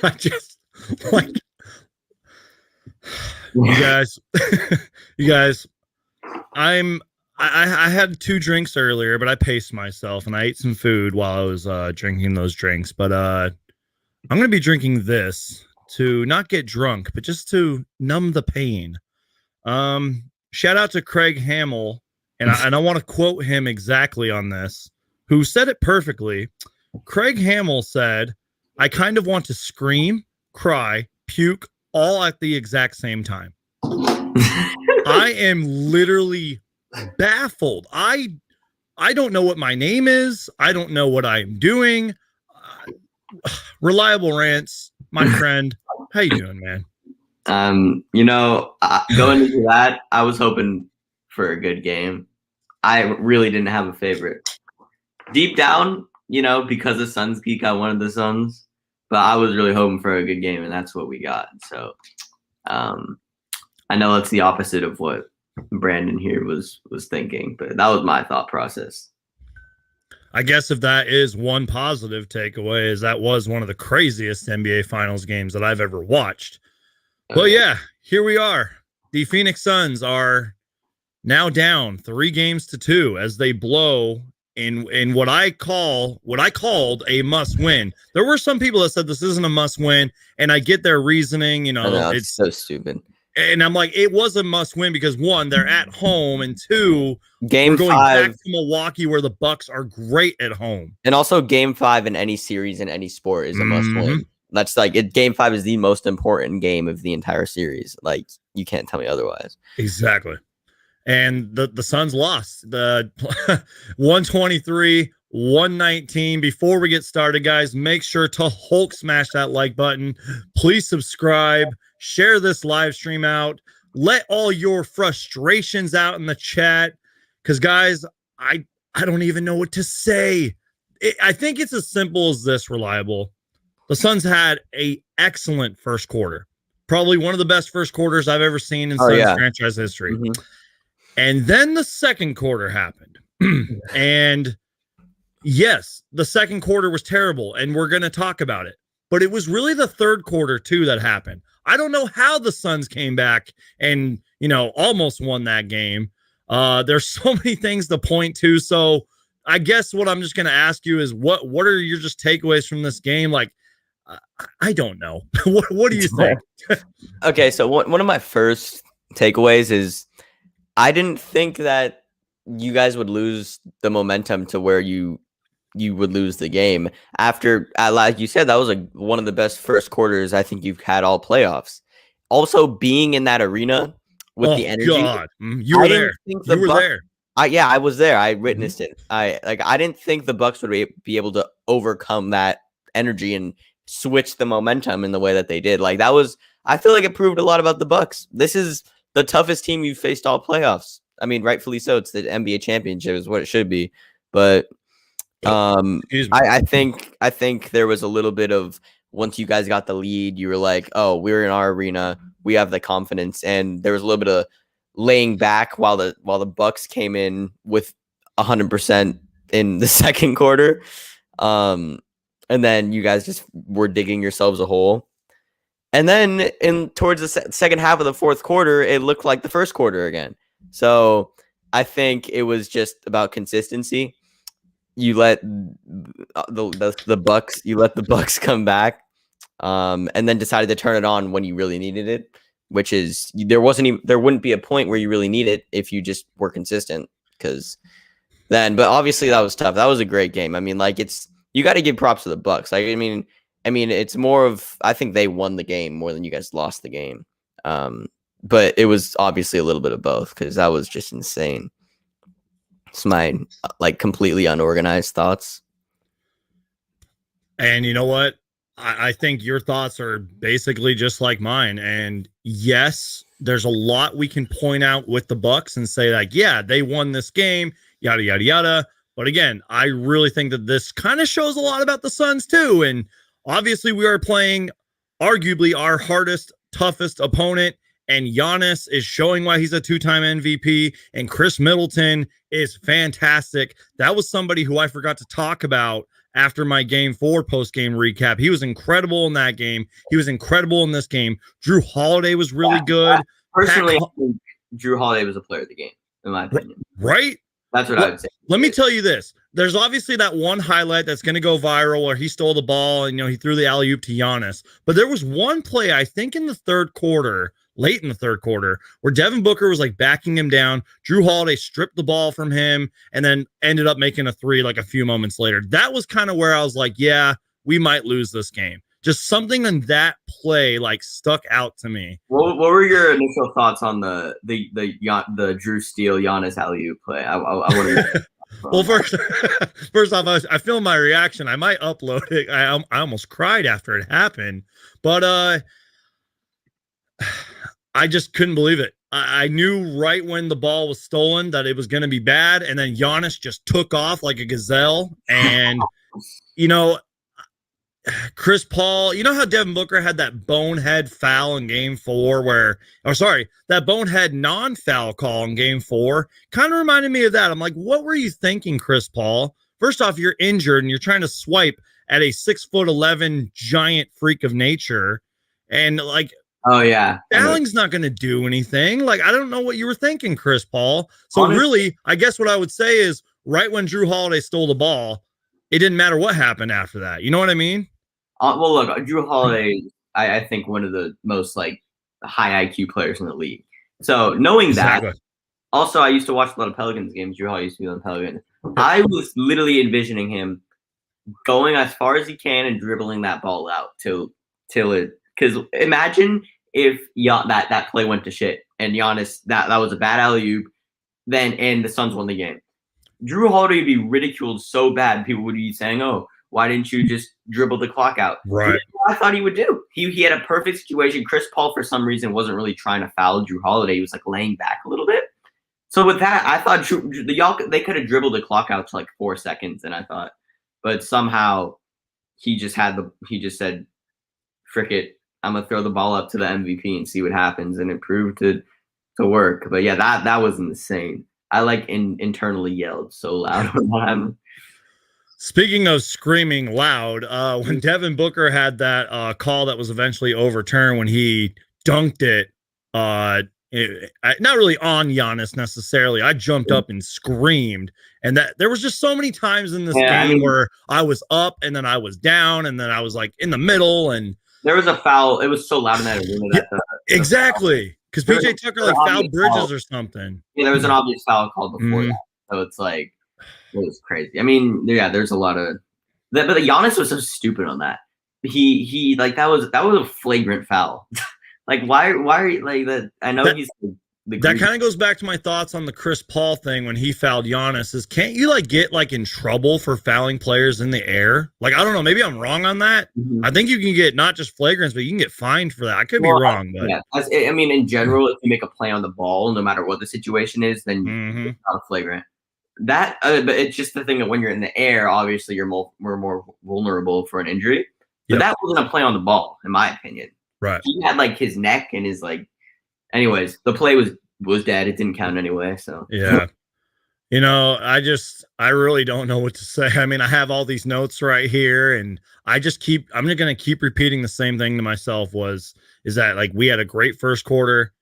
I just like you guys. You guys. I had 2 drinks earlier, but I paced myself and I ate some food while I was drinking those drinks. But I'm gonna be drinking this to not get drunk, but just to numb the pain. Shout out to Craig Hamill, and I want to quote him exactly on this, who said it perfectly. Craig Hamill said, "I kind of want to scream, cry, puke, all at the exact same time." I am literally baffled. I don't know what my name is. I don't know what I'm doing. Reliable Rants, my friend. How you doing, man? Going into that, I was hoping for a good game. I really didn't have a favorite. Deep down, because the Suns geek, I wanted the Suns, but I was really hoping for a good game, and that's what we got. So, I know it's the opposite of what Brandon here was thinking, but that was my thought process. I guess if that is one positive takeaway, is that was one of the craziest NBA Finals games that I've ever watched. Well, yeah, here we are. The Phoenix Suns are now down 3-2 as they blow in what I called a must win. There were some people that said this isn't a must win, and I get their reasoning. It's so stupid. And I'm like, it was a must win because 1, they're at home, and 2, Game we're going 5 back to Milwaukee where the Bucks are great at home. And also Game 5 in any series in any sport is a must win. That's Game 5 is the most important game of the entire series. Like, you can't tell me otherwise. Exactly. And the Suns lost the 123-119. Before we get started, guys, make sure to Hulk smash that like button. Please subscribe. Share this live stream out. Let all your frustrations out in the chat. Because, guys, I don't even know what to say. I think it's as simple as this, Reliable. The Suns had an excellent first quarter. Probably one of the best first quarters I've ever seen in Suns franchise history. Mm-hmm. And then the second quarter happened. And yes, the second quarter was terrible, and we're going to talk about it. But it was really the third quarter, too, that happened. I don't know how the Suns came back and, almost won that game. There's so many things to point to. So I guess what I'm just going to ask you is what are your just takeaways from this game? Like, I don't know. What do you think? Okay, so one of my first takeaways is I didn't think that you guys would lose the momentum to where you would lose the game after, like you said, that was one of the best first quarters I think you've had all playoffs. Also, being in that arena with the energy. God. You were there. You were there. I was there. I witnessed it. I didn't think the Bucks would be able to overcome that energy and switch the momentum in the way that they did. Like, I feel like it proved a lot about the Bucks. This is the toughest team you've faced all playoffs. I mean, rightfully so. It's the NBA championship is what it should be. But I think there was a little bit of, once you guys got the lead, you were like, oh, we're in our arena. We have the confidence. And there was a little bit of laying back while the Bucks came in with 100% in the second quarter. And then you guys just were digging yourselves a hole. And then towards the second half of the fourth quarter, it looked like the first quarter again. So I think it was just about consistency. You let the Bucks come back, and then decided to turn it on when you really needed it, which is there wouldn't be a point where you really need it if you just were consistent. But obviously that was tough. That was a great game. I mean, like, you got to give props to the Bucks. Like, I mean, it's more of, I think they won the game more than you guys lost the game. But it was obviously a little bit of both because that was just insane. It's my completely unorganized thoughts. And you know what? I think your thoughts are basically just like mine. And yes, there's a lot we can point out with the Bucks and say, like, yeah, they won this game, yada, yada, yada. But again, I really think that this kind of shows a lot about the Suns too. And obviously we are playing arguably our hardest, toughest opponent and Giannis is showing why he's a 2-time MVP, and Chris Middleton is fantastic. That was somebody who I forgot to talk about after my game 4 post-game recap. He was incredible in that game. He was incredible in this game. Drew Holiday was really good. Personally, I think Drew Holiday was a player of the game, in my opinion. Right? That's what I would say. Let me tell you this. There's obviously that one highlight that's going to go viral where he stole the ball and, he threw the alley-oop to Giannis. But there was one play, I think in the third quarter, late in the third quarter, where Devin Booker was like backing him down. Drew Holiday stripped the ball from him and then ended up making a 3 like a few moments later. That was kind of where I was like, yeah, we might lose this game. Just something in that play like stuck out to me. What were your initial thoughts on the Drew Steele Giannis alley-oop play? I want to. Well, first off, I filmed my reaction. I might upload it. I almost cried after it happened, but I just couldn't believe it. I knew right when the ball was stolen that it was going to be bad, and then Giannis just took off like a gazelle. And Chris Paul, you know how Devin Booker had that bonehead foul in game 4 that bonehead non-foul call in game 4 kind of reminded me of that. I'm like, what were you thinking, Chris Paul? First off, you're injured and you're trying to swipe at a 6'11" giant freak of nature. And like, oh yeah, fouling's not going to do anything. Like, I don't know what you were thinking, Chris Paul. So really, I guess what I would say is right when Drew Holiday stole the ball, it didn't matter what happened after that. You know what I mean? Well, look, Drew Holiday, I think one of the most like high IQ players in the league. So knowing that, also I used to watch a lot of Pelicans games. Drew Holiday used to be on the Pelicans. I was literally envisioning him going as far as he can and dribbling that ball out till it. Because imagine if that play went to shit and Giannis that was a bad alley-oop, and the Suns won the game. Drew Holiday would be ridiculed so bad. People would be saying, "Oh, why didn't you just dribble the clock out?" Right. I thought he would do. He had a perfect situation. Chris Paul, for some reason, wasn't really trying to foul Drew Holiday. He was like laying back a little bit. So with that, I thought they could have dribbled the clock out to like 4 seconds, and I thought, but somehow he just said, "Frick it, I'm gonna throw the ball up to the MVP and see what happens," and it proved to work. But yeah, that was insane. I internally yelled so loud when that happened. Speaking of screaming loud, when Devin Booker had that call that was eventually overturned when he dunked it, not really on Giannis necessarily, I jumped up and screamed. And that there was just so many times in this game where I was up and then I was down and then I was like in the middle, and there was a foul. It was so loud in that arena. Exactly. Because PJ Tucker fouled Bridges or something. Yeah, there was an obvious foul called before that. So it's like, it was crazy. I mean, yeah, there's a lot of that, but Giannis was so stupid on that. He that was a flagrant foul. Like, why are you like that? I know he's that kind of goes back to my thoughts on the Chris Paul thing when he fouled Giannis. Is can't you get in trouble for fouling players in the air? Like, I don't know, maybe I'm wrong on that. Mm-hmm. I think you can get not just flagrants, but you can get fined for that. I could be wrong, but yeah. I mean, in general, if you make a play on the ball, no matter what the situation is, then it's not a flagrant. That, but it's just the thing that when you're in the air, obviously we're more vulnerable for an injury. But that wasn't a play on the ball, in my opinion. Right. He had his neck and his anyways, the play was dead. It didn't count anyway. So yeah. I really don't know what to say. I mean, I have all these notes right here, and I'm just going to keep repeating the same thing to myself is that we had a great first quarter.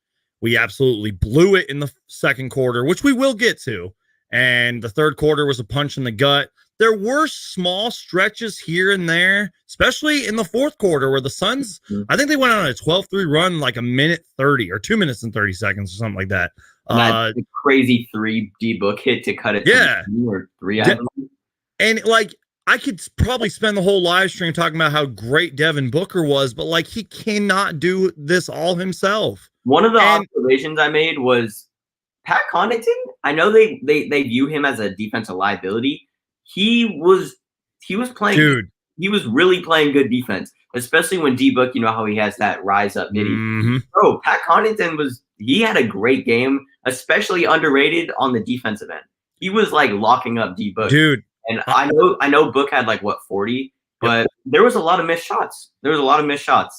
We absolutely blew it in the second quarter, which we will get to. And the third quarter was a punch in the gut. There were small stretches here and there, especially in the fourth quarter where the Suns, I think they went on a 12-3 run, like a minute 30 or 2 minutes and 30 seconds or something like that. That crazy 3 D-Book hit to cut it. Yeah. 2 or 3. I believe. And I could probably spend the whole live stream talking about how great Devin Booker was, but he cannot do this all himself. One of the observations I made was Pat Connaughton. I know they view him as a defensive liability. He was playing. Dude. He was really playing good defense, especially when D-Book, you know how he has that rise up midi. Mm-hmm. Bro, Pat Connaughton he had a great game, especially underrated on the defensive end. He was locking up D-Book. Dude. And I know Book had 40, but there was a lot of missed shots.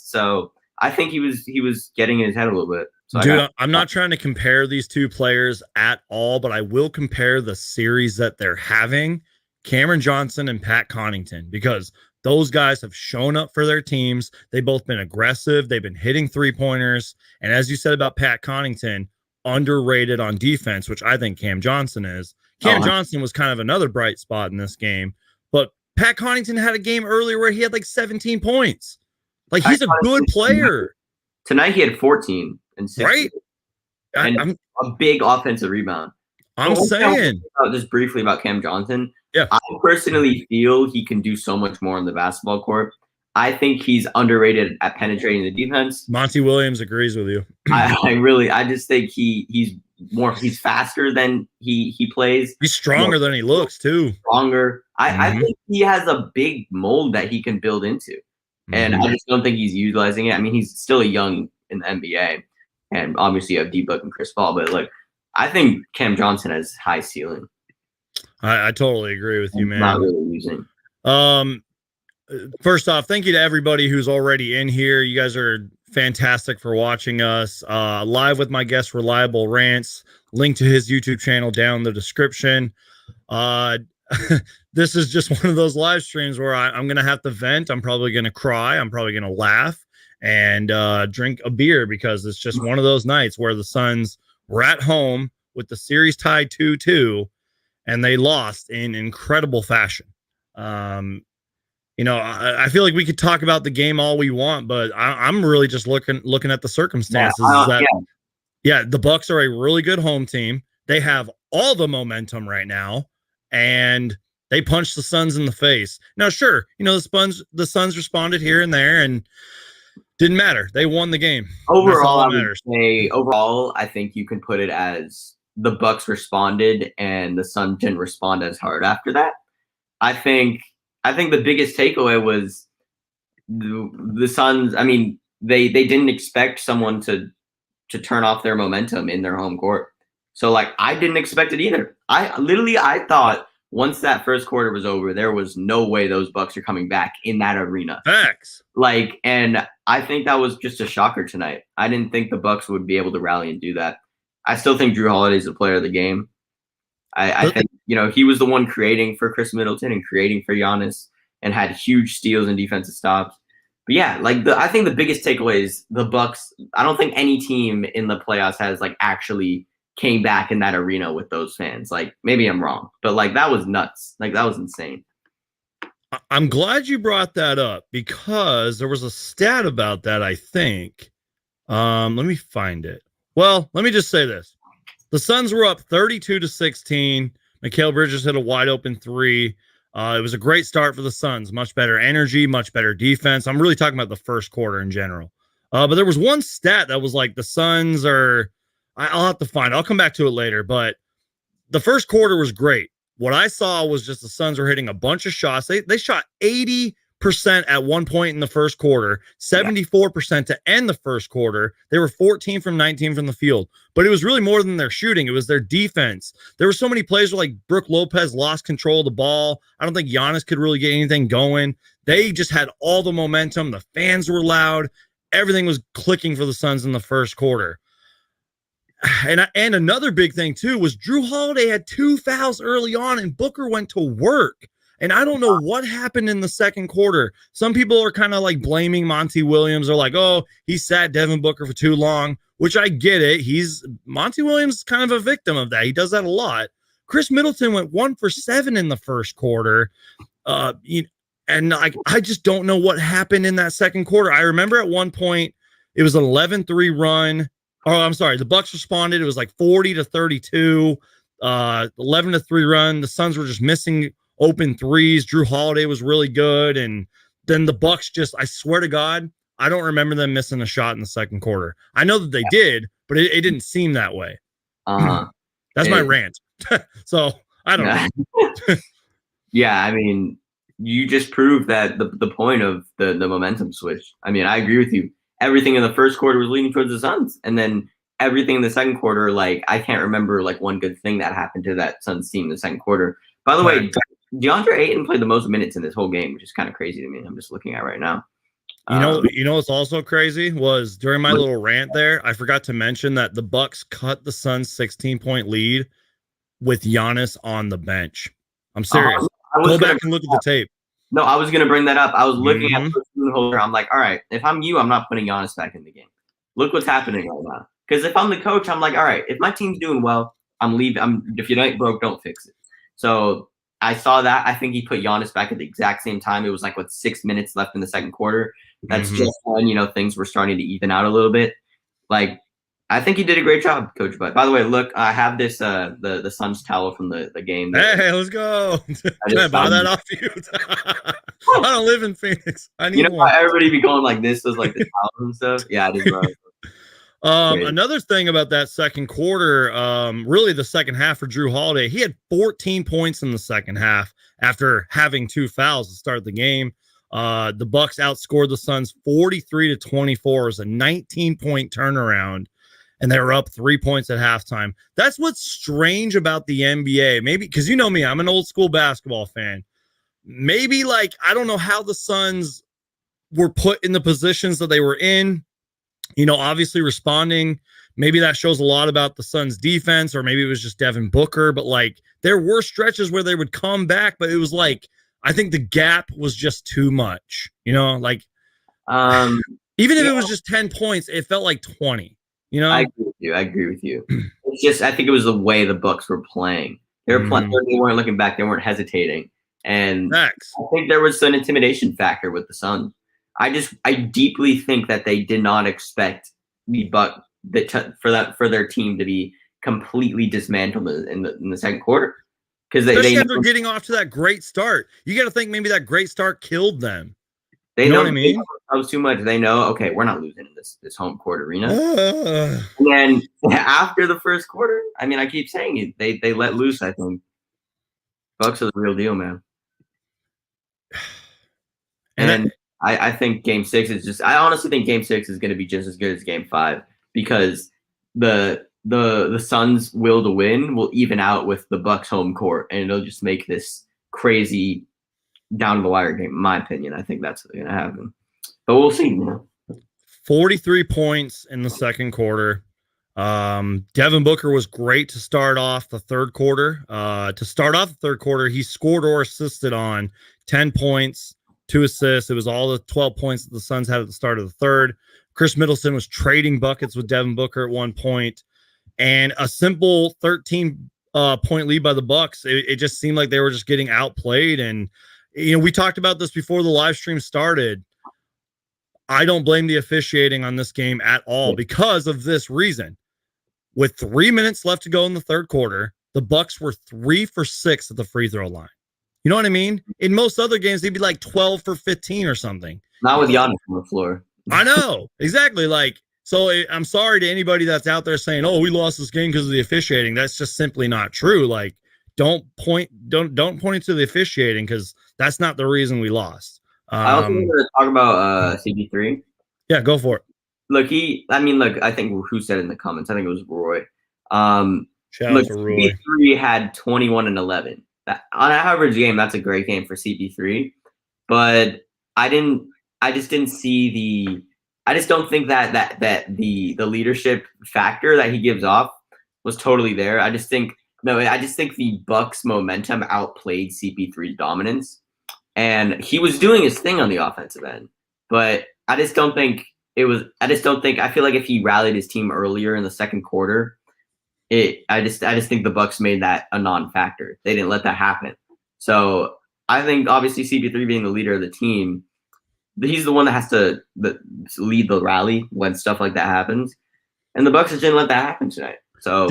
So I think he was getting in his head a little bit. So dude, I'm not trying to compare these two players at all, but I will compare the series that they're having, Cameron Johnson and Pat Connaughton, because those guys have shown up for their teams. They've both been aggressive. They've been hitting 3-pointers. And as you said about Pat Connaughton, underrated on defense, which I think Cam Johnson is. Cam Johnson was kind of another bright spot in this game, but Pat Connaughton had a game earlier where he had like 17 points. Like, he's a good player. Tonight he had 14 and 6. Right? And a big offensive rebound. I'm saying. Just briefly about Cam Johnson. Yeah. I personally feel he can do so much more on the basketball court. I think he's underrated at penetrating the defense. Monty Williams agrees with you. I just think he's faster than he plays. He's stronger than he looks too. Stronger. I think he has a big mold that he can build into. And I just don't think he's utilizing it. I mean, he's still young in the NBA. And obviously you have D-Book and Chris Paul, but like, I think Cam Johnson has high ceiling. I totally agree with you, man. Not really using. First off, thank you to everybody who's already in here. You guys are fantastic for watching us live with my guest, Reliable Rants. Link to his YouTube channel down in the description. This is just one of those live streams where I'm going to have to vent. I'm probably going to cry. I'm probably going to laugh and drink a beer, because it's just one of those nights where the Suns were at home with the series tied 2-2, and they lost in incredible fashion. You know, I feel like we could talk about the game all we want, but I'm really just looking at the circumstances. The Bucks are a really good home team. They have all the momentum right now, and they punched the Suns in the face. Now, sure, you know, the Suns responded here and there, and didn't matter. They won the game. Overall, I think you can put it as the Bucks responded and the Suns didn't respond as hard after that. I think the biggest takeaway was the Suns. I mean, they didn't expect someone to turn off their momentum in their home court. So, like, I didn't expect it either. I thought once that first quarter was over, there was no way those Bucks are coming back in that arena. Facts. Like, and I think that was just a shocker tonight. I didn't think the Bucks would be able to rally and do that. I still think Drew Holiday's the player of the game. I think, you know, he was the one creating for Chris Middleton and creating for Giannis and had huge steals and defensive stops. But yeah, like I think the biggest takeaway is the Bucks. I don't think any team in the playoffs has like actually came back in that arena with those fans. Like, maybe I'm wrong, but like that was nuts. Like, that was insane. I'm glad you brought that up, because there was a stat about that, I think. Let me find it. Well, let me just say this. The Suns were up 32-16. Mikal Bridges hit a wide open 3. It was a great start for the Suns. Much better energy, much better defense. I'm really talking about the first quarter in general. But there was one stat that was like the Suns are – I'll have to find it. I'll come back to it later. But the first quarter was great. What I saw was just the Suns were hitting a bunch of shots. They shot 80% at one point in the first quarter, 74% to end the first quarter. They were 14 from 19 from the field. But it was really more than their shooting. It was their defense. There were so many plays where, like, Brook Lopez lost control of the ball. I don't think Giannis could really get anything going. They just had all the momentum. The fans were loud. Everything was clicking for the Suns in the first quarter. And another big thing, too, was Drew Holiday had 2 fouls early on, and Booker went to work. And I don't know what happened in the second quarter. Some people are kind of like blaming Monty Williams. They're like, oh, he sat Devin Booker for too long, which I get it. Monty Williams is kind of a victim of that. He does that a lot. Chris Middleton went 1 for 7 in the first quarter. And I just don't know what happened in that second quarter. I remember at one point it was an 11-3 run. Oh, I'm sorry. The Bucks responded. It was like 40-32, 11-3 run. The Suns were just missing open threes. Drew Holiday was really good. And then the Bucks I swear to God, I don't remember them missing a shot in the second quarter. I know that they did, but it didn't seem that way. That's my rant. So I don't know. Yeah, I mean, you just proved that the point of the momentum switch. I mean, I agree with you. Everything in the first quarter was leaning towards the Suns. And then everything in the second quarter, like, I can't remember like one good thing that happened to that Suns team in the second quarter. By the way, DeAndre Ayton played the most minutes in this whole game, which is kind of crazy to me. I'm just looking at right now. You know what's also crazy was during my little rant there, I forgot to mention that the Bucks cut the Suns' 16-point lead with Giannis on the bench. I'm serious. Go back and look at the tape. No, I was gonna bring that up. I was looking Mm-hmm. at the holder. I'm like, all right, if I'm you, I'm not putting Giannis back in the game. Look what's happening right now. Because if I'm the coach, I'm like, all right, if my team's doing well, I'm leaving. If you ain't broke, don't fix it. So I saw that. I think he put Giannis back at the exact same time. It was like 6 minutes left in the second quarter. That's Mhm. just when things were starting to even out a little bit. Like, I think he did a great job, Coach Bud. By the way, look, I have this the Suns towel from the game. Hey, let's go. Can I buy that off you? I don't live in Phoenix. I need one. How everybody be going like this was like the towels and stuff. Yeah, I did. Another thing about that second quarter, really the second half for Drew Holiday, he had 14 points in the second half after having 2 fouls to start the game. The Bucks outscored the Suns 43-24. It was a 19-point turnaround, and they were up 3 points at halftime. That's what's strange about the NBA. Maybe because you know me, I'm an old school basketball fan. Maybe I don't know how the Suns were put in the positions that they were in. Obviously responding. Maybe that shows a lot about the Suns defense, or maybe it was just Devin Booker. But there were stretches where they would come back, but it was I think the gap was just too much. Even if it was just 10 points, it felt like 20. I agree with you. It's just I think it was the way the Bucks were playing. They were playing. They weren't looking back. They weren't hesitating, and Next. I think there was an intimidation factor with the Suns. I deeply think that they did not expect the Bucks for their team to be completely dismantled in the second quarter, because especially after getting off to that great start. You got to think maybe that great start killed them. They know what I mean? They know too much. They know, okay, we're not losing in this home court arena. And then after the first quarter, I keep saying it. They let loose. I think Bucks are the real deal, man. And I think Game 6 is just. I honestly think Game 6 is going to be just as good as Game 5, because the Suns' will to win will even out with the Bucks' home court, and it'll just make this crazy down the wire game. In my opinion, I think that's going to happen, but we'll see. 43 points in the second quarter. Devin Booker was great to start off the third quarter. He scored or assisted on 10 points, 2 assists. It was all the 12 points that the Suns had at the start of the third. Chris Middleton was trading buckets with Devin Booker at one point, and a simple 13 point lead by the Bucks. It just seemed like they were just getting outplayed. And we talked about this before the live stream started. I don't blame the officiating on this game at all because of this reason. With 3 minutes left to go in the third quarter, the Bucks were 3 for 6 at the free throw line. You know what I mean? In most other games, they'd be 12 for 15 or something. Not with Giannis on the floor. I know. Exactly. So I'm sorry to anybody that's out there saying, oh, we lost this game because of the officiating. That's just simply not true. Don't point it to the officiating, because that's not the reason we lost. I also want to talk about CP3. Yeah, go for it. Look, I think who said it in the comments? I think it was Roy. Shout out to Roy. CP3 had 21 and 11. On an average game, that's a great game for CP3. But I just didn't see I just don't think that the leadership factor that he gives off was totally there. I just think the Bucks momentum outplayed CP3's dominance, and he was doing his thing on the offensive end. But I feel like if he rallied his team earlier in the second quarter, I just think the Bucks made that a non-factor. They didn't let that happen. So I think obviously CP3 being the leader of the team, he's the one that has to lead the rally when stuff like that happens. And the Bucks just didn't let that happen tonight. So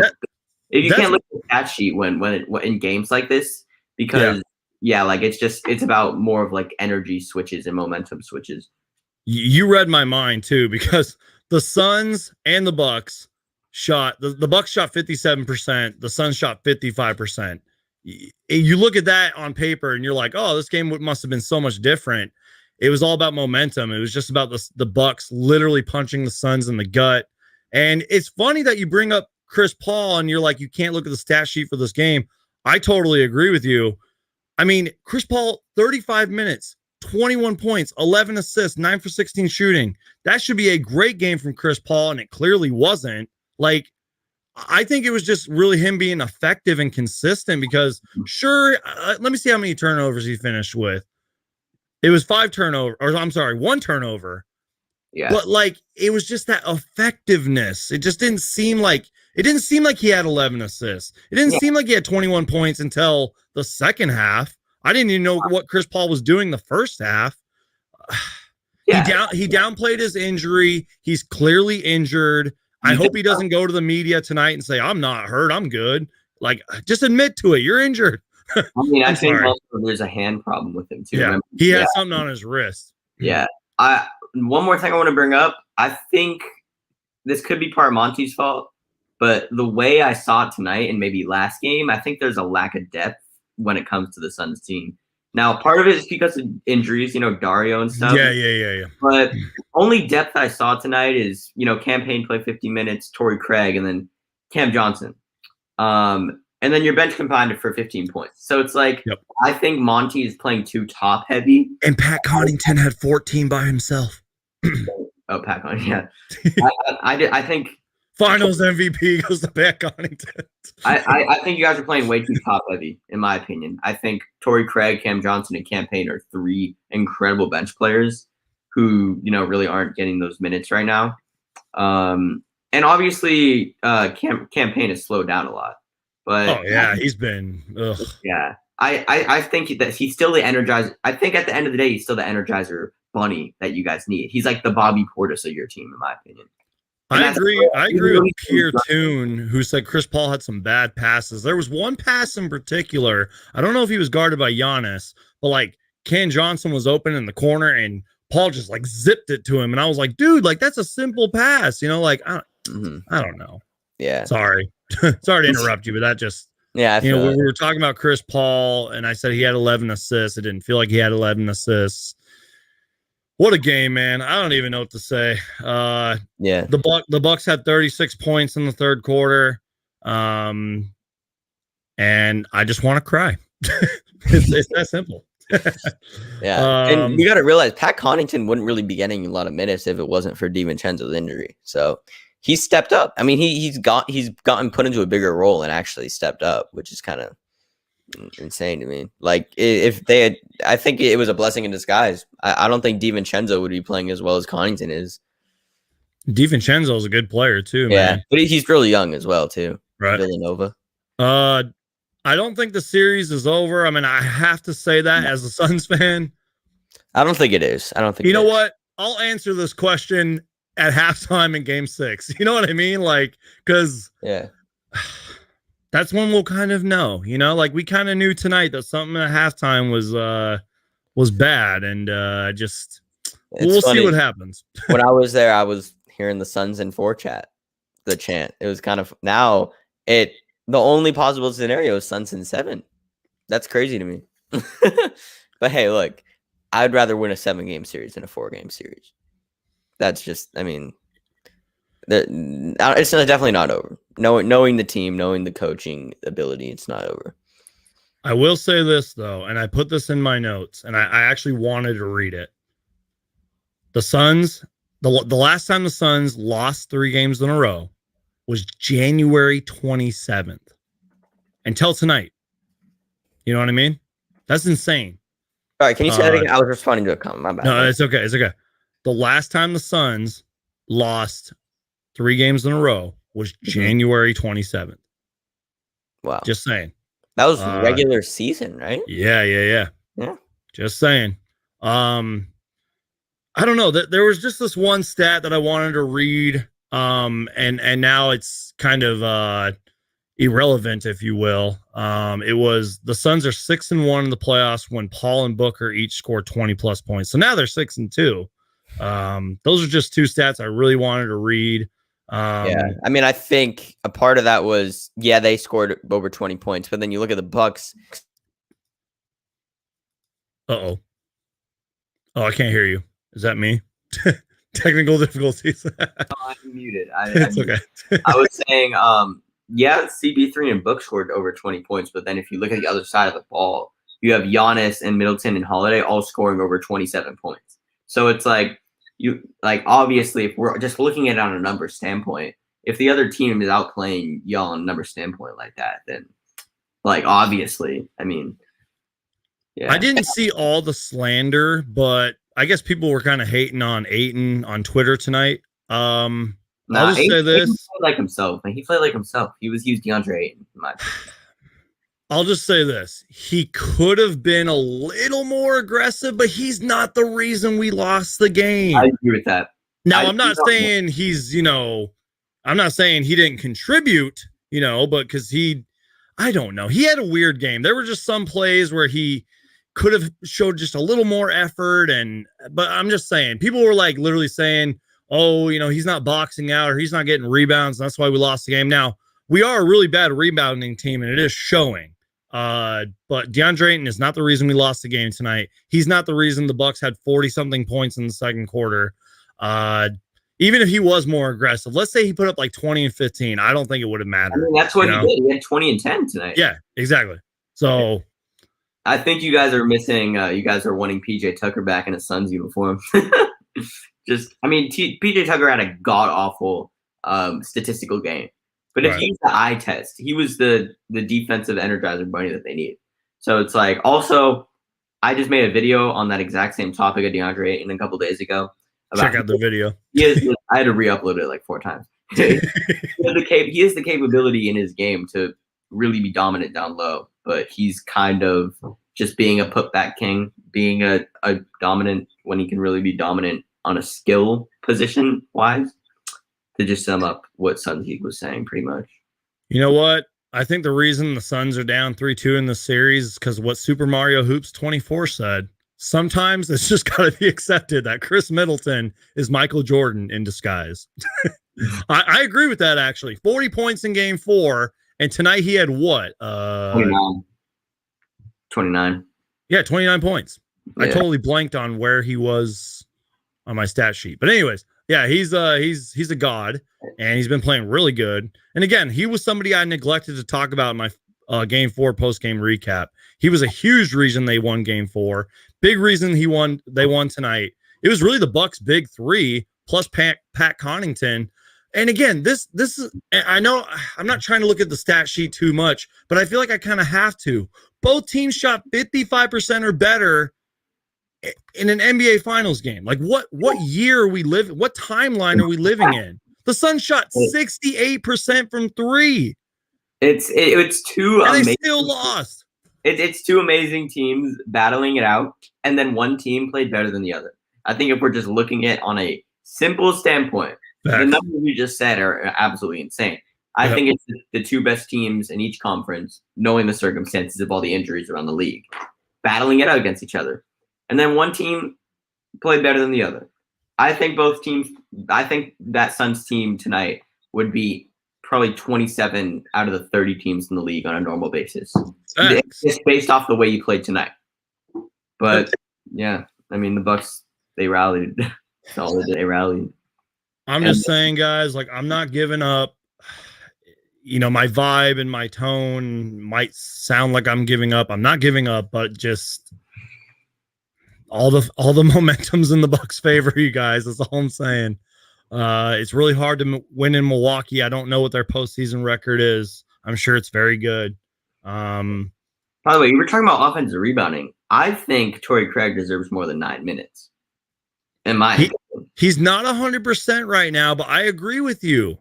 if you can't look at the stat sheet when in games like this, because it's about more of energy switches and momentum switches. You read my mind too, because the Suns and the Bucks shot the Bucks shot 57%, the Suns shot 55%. You look at that on paper and you're like, oh, this game must have been so much different. It was all about momentum. It was just about the Bucks literally punching the Suns in the gut. And it's funny that you bring up Chris Paul and you're like, you can't look at the stat sheet for this game. I totally agree with you. Chris Paul, 35 minutes, 21 points, 11 assists, 9 for 16 shooting. That should be a great game from Chris Paul, and it clearly wasn't. Like, I think it was just really him being effective and consistent because, sure, let me see how many turnovers he finished with. It was 5 turnovers, or I'm sorry, 1 turnover. Yeah. But, like, it was just that effectiveness. It just didn't seem like he had 11 assists. It didn't seem like he had 21 points until the second half. I didn't even know what Chris Paul was doing the first half. Yeah. He downplayed his injury. He's clearly injured. I hope he doesn't go to the media tonight and say, I'm not hurt, I'm good. Like, just admit to it. You're injured. I mean, I think also there's a hand problem with him too. Yeah, he has something on his wrist. Yeah. One more thing I want to bring up. I think this could be part of Monty's fault, but the way I saw it tonight and maybe last game, I think there's a lack of depth when it comes to the Suns team. Now, part of it is because of injuries, Dario and stuff. Yeah. But only depth I saw tonight is, Cam Payne played 50 minutes, Torrey Craig, and then Cam Johnson. And then your bench combined for 15 points. So it's like, I think Monty is playing too top heavy. And Pat Connaughton had 14 by himself. Oh, Pat Connaughton, yeah. I think Finals MVP goes to Pat Connaughton. I think you guys are playing way too top heavy, in my opinion. I think Torrey Craig, Cam Johnson, and Cam Payne are 3 incredible bench players who, really aren't getting those minutes right now. And obviously, Cam Payne has slowed down a lot. But he's been. Ugh. Yeah, I think that he's still the energizer. I think at the end of the day, he's still the energizer bunny that you guys need. He's like the Bobby Portis of your team, in my opinion. I agree with Pierre Toon, who said Chris Paul had some bad passes. There was one pass in particular. I don't know if he was guarded by Giannis, but like Cam Johnson was open in the corner and Paul just like zipped it to him. And I was like, dude, like that's a simple pass, like I don't know. Yeah. Sorry. Sorry to interrupt you, but that just we were talking about Chris Paul and I said he had 11 assists. It didn't feel like he had 11 assists. What a game, man. I don't even know what to say. The Bucks had 36 points in the third quarter. And I just want to cry. it's that simple. And you got to realize Pat Connaughton wouldn't really be getting a lot of minutes if it wasn't for DiVincenzo's injury. So he stepped up. I mean, he's gotten put into a bigger role and actually stepped up, which is kind of insane to me. Like if they had, I think it was a blessing in disguise. I don't think DiVincenzo would be playing as well as Connaughton is. DiVincenzo is a good player too, man. But he's really young as well too. Right. Villanova. I don't think the series is over. I mean, I have to say that as a Suns fan. I don't think it is. I don't think. You know what? I'll answer this question at halftime in Game 6. You know what I mean? Like, because that's when we'll kind of know. Like we kind of knew tonight that something at halftime was bad, and we'll see what happens. When I was there, I was hearing the Suns in 4 chat, the chant. It was kind of the only possible scenario is Suns in 7. That's crazy to me. But hey, look, I'd rather win a 7-game series than a 4-game series. That's just, I mean, it's definitely not over. Knowing the team, knowing the coaching ability, it's not over. I will say this, though, and I put this in my notes, and I actually wanted to read it. The Suns, the last time the Suns lost 3 games in a row was January 27th. Until tonight. You know what I mean? That's insane. All right, can you say that again? I was responding to a comment. My bad. No, it's okay. It's okay. The last time the Suns lost 3 games in a row was January 27th. Wow. Just saying. That was regular season, right? Yeah. Just saying. I don't know. There was just this one stat that I wanted to read. And now it's kind of irrelevant, if you will. It was the Suns are 6-1 in the playoffs when Paul and Booker each scored 20+ points. So now they're 6-2. Those are just 2 stats I really wanted to read. I mean, I think a part of that was, they scored over 20 points, but then you look at the Bucks. Oh, I can't hear you. Is that me? Technical difficulties. I'm muted. It's okay. I was saying, CB3 and Book scored over 20 points, but then if you look at the other side of the ball, you have Giannis and Middleton and Holiday all scoring over 27 points. So it's like obviously if we're just looking at it on a number standpoint, if the other team is outplaying y'all on a number standpoint like that, then obviously, I mean, yeah. I didn't see all the slander, but I guess people were kind of hating on Ayton on Twitter tonight. I'll just say this. He played like himself. He played like himself. He was Deandre Ayton, in my opinion. I'll just say this. He could have been a little more aggressive, but he's not the reason we lost the game. I agree with that. Now, I'm not saying I'm not saying he didn't contribute, but because I don't know. He had a weird game. There were just some plays where he could have showed just a little more effort. But I'm just saying, people were like literally saying, oh, he's not boxing out or he's not getting rebounds. That's why we lost the game. Now, we are a really bad rebounding team, and it is showing. But DeAndre Ayton is not the reason we lost the game tonight. He's not the reason the Bucks had 40-something points in the second quarter. Even if he was more aggressive, let's say he put up like 20 and 15, I don't think it would have mattered. I mean, that's what he did. He had 20 and 10 tonight. Yeah, exactly. So I think you guys are missing. You guys are wanting PJ Tucker back in a Suns uniform. PJ Tucker had a god awful statistical game. But if he's the eye test, he was the defensive energizer bunny that they need. So it's like, also, I just made a video on that exact same topic of DeAndre Ayton a couple days ago. Check out the video. I had to re-upload it like 4 times. He has the capability in his game to really be dominant down low, but he's kind of just being a putback king, being a dominant when he can really be dominant on a skill position wise. To just sum up what Suns Geek was saying, pretty much. You know what? I think the reason the Suns are down 3-2 in the series is because what Super Mario Hoops 24 said. Sometimes it's just got to be accepted that Chris Middleton is Michael Jordan in disguise. I agree with that, actually. 40 points in game 4, and tonight he had what? 29. Yeah, 29 points. Yeah. I totally blanked on where he was on my stat sheet. But anyways, yeah, he's a god, and he's been playing really good. And again, he was somebody I neglected to talk about in my game 4 post-game recap. He was a huge reason they won game 4. Big reason they won tonight. It was really the Bucks' big 3 plus Pat Connaughton. And again, this is, I know I'm not trying to look at the stat sheet too much, but I feel like I kind of have to. Both teams shot 55% or better in an NBA Finals game. Like what year are we living? What timeline are we living in? The Suns shot 68% from 3. It's two and amazing. They still lost. It's 2 amazing teams battling it out, and then one team played better than the other. I think if we're just looking at it on a simple standpoint, the numbers you just said are absolutely insane. I think it's the 2 best teams in each conference, knowing the circumstances of all the injuries around the league, battling it out against each other. And then one team played better than the other. I think that Suns team tonight would be probably 27 out of the 30 teams in the league on a normal basis. It's based off the way you played tonight. But yeah, I mean, the Bucks, they rallied. They rallied. I'm just saying, guys, like, I'm not giving up. My vibe and my tone might sound like I'm giving up. I'm not giving up, but just all the momentum's in the Bucks' favor, you guys. That's all I'm saying. It's really hard to win in Milwaukee. I don't know what their postseason record is. I'm sure it's very good. By the way, you were talking about offensive rebounding. I think Torrey Craig deserves more than 9 minutes. In my opinion. He's not 100% right now, but I agree with you.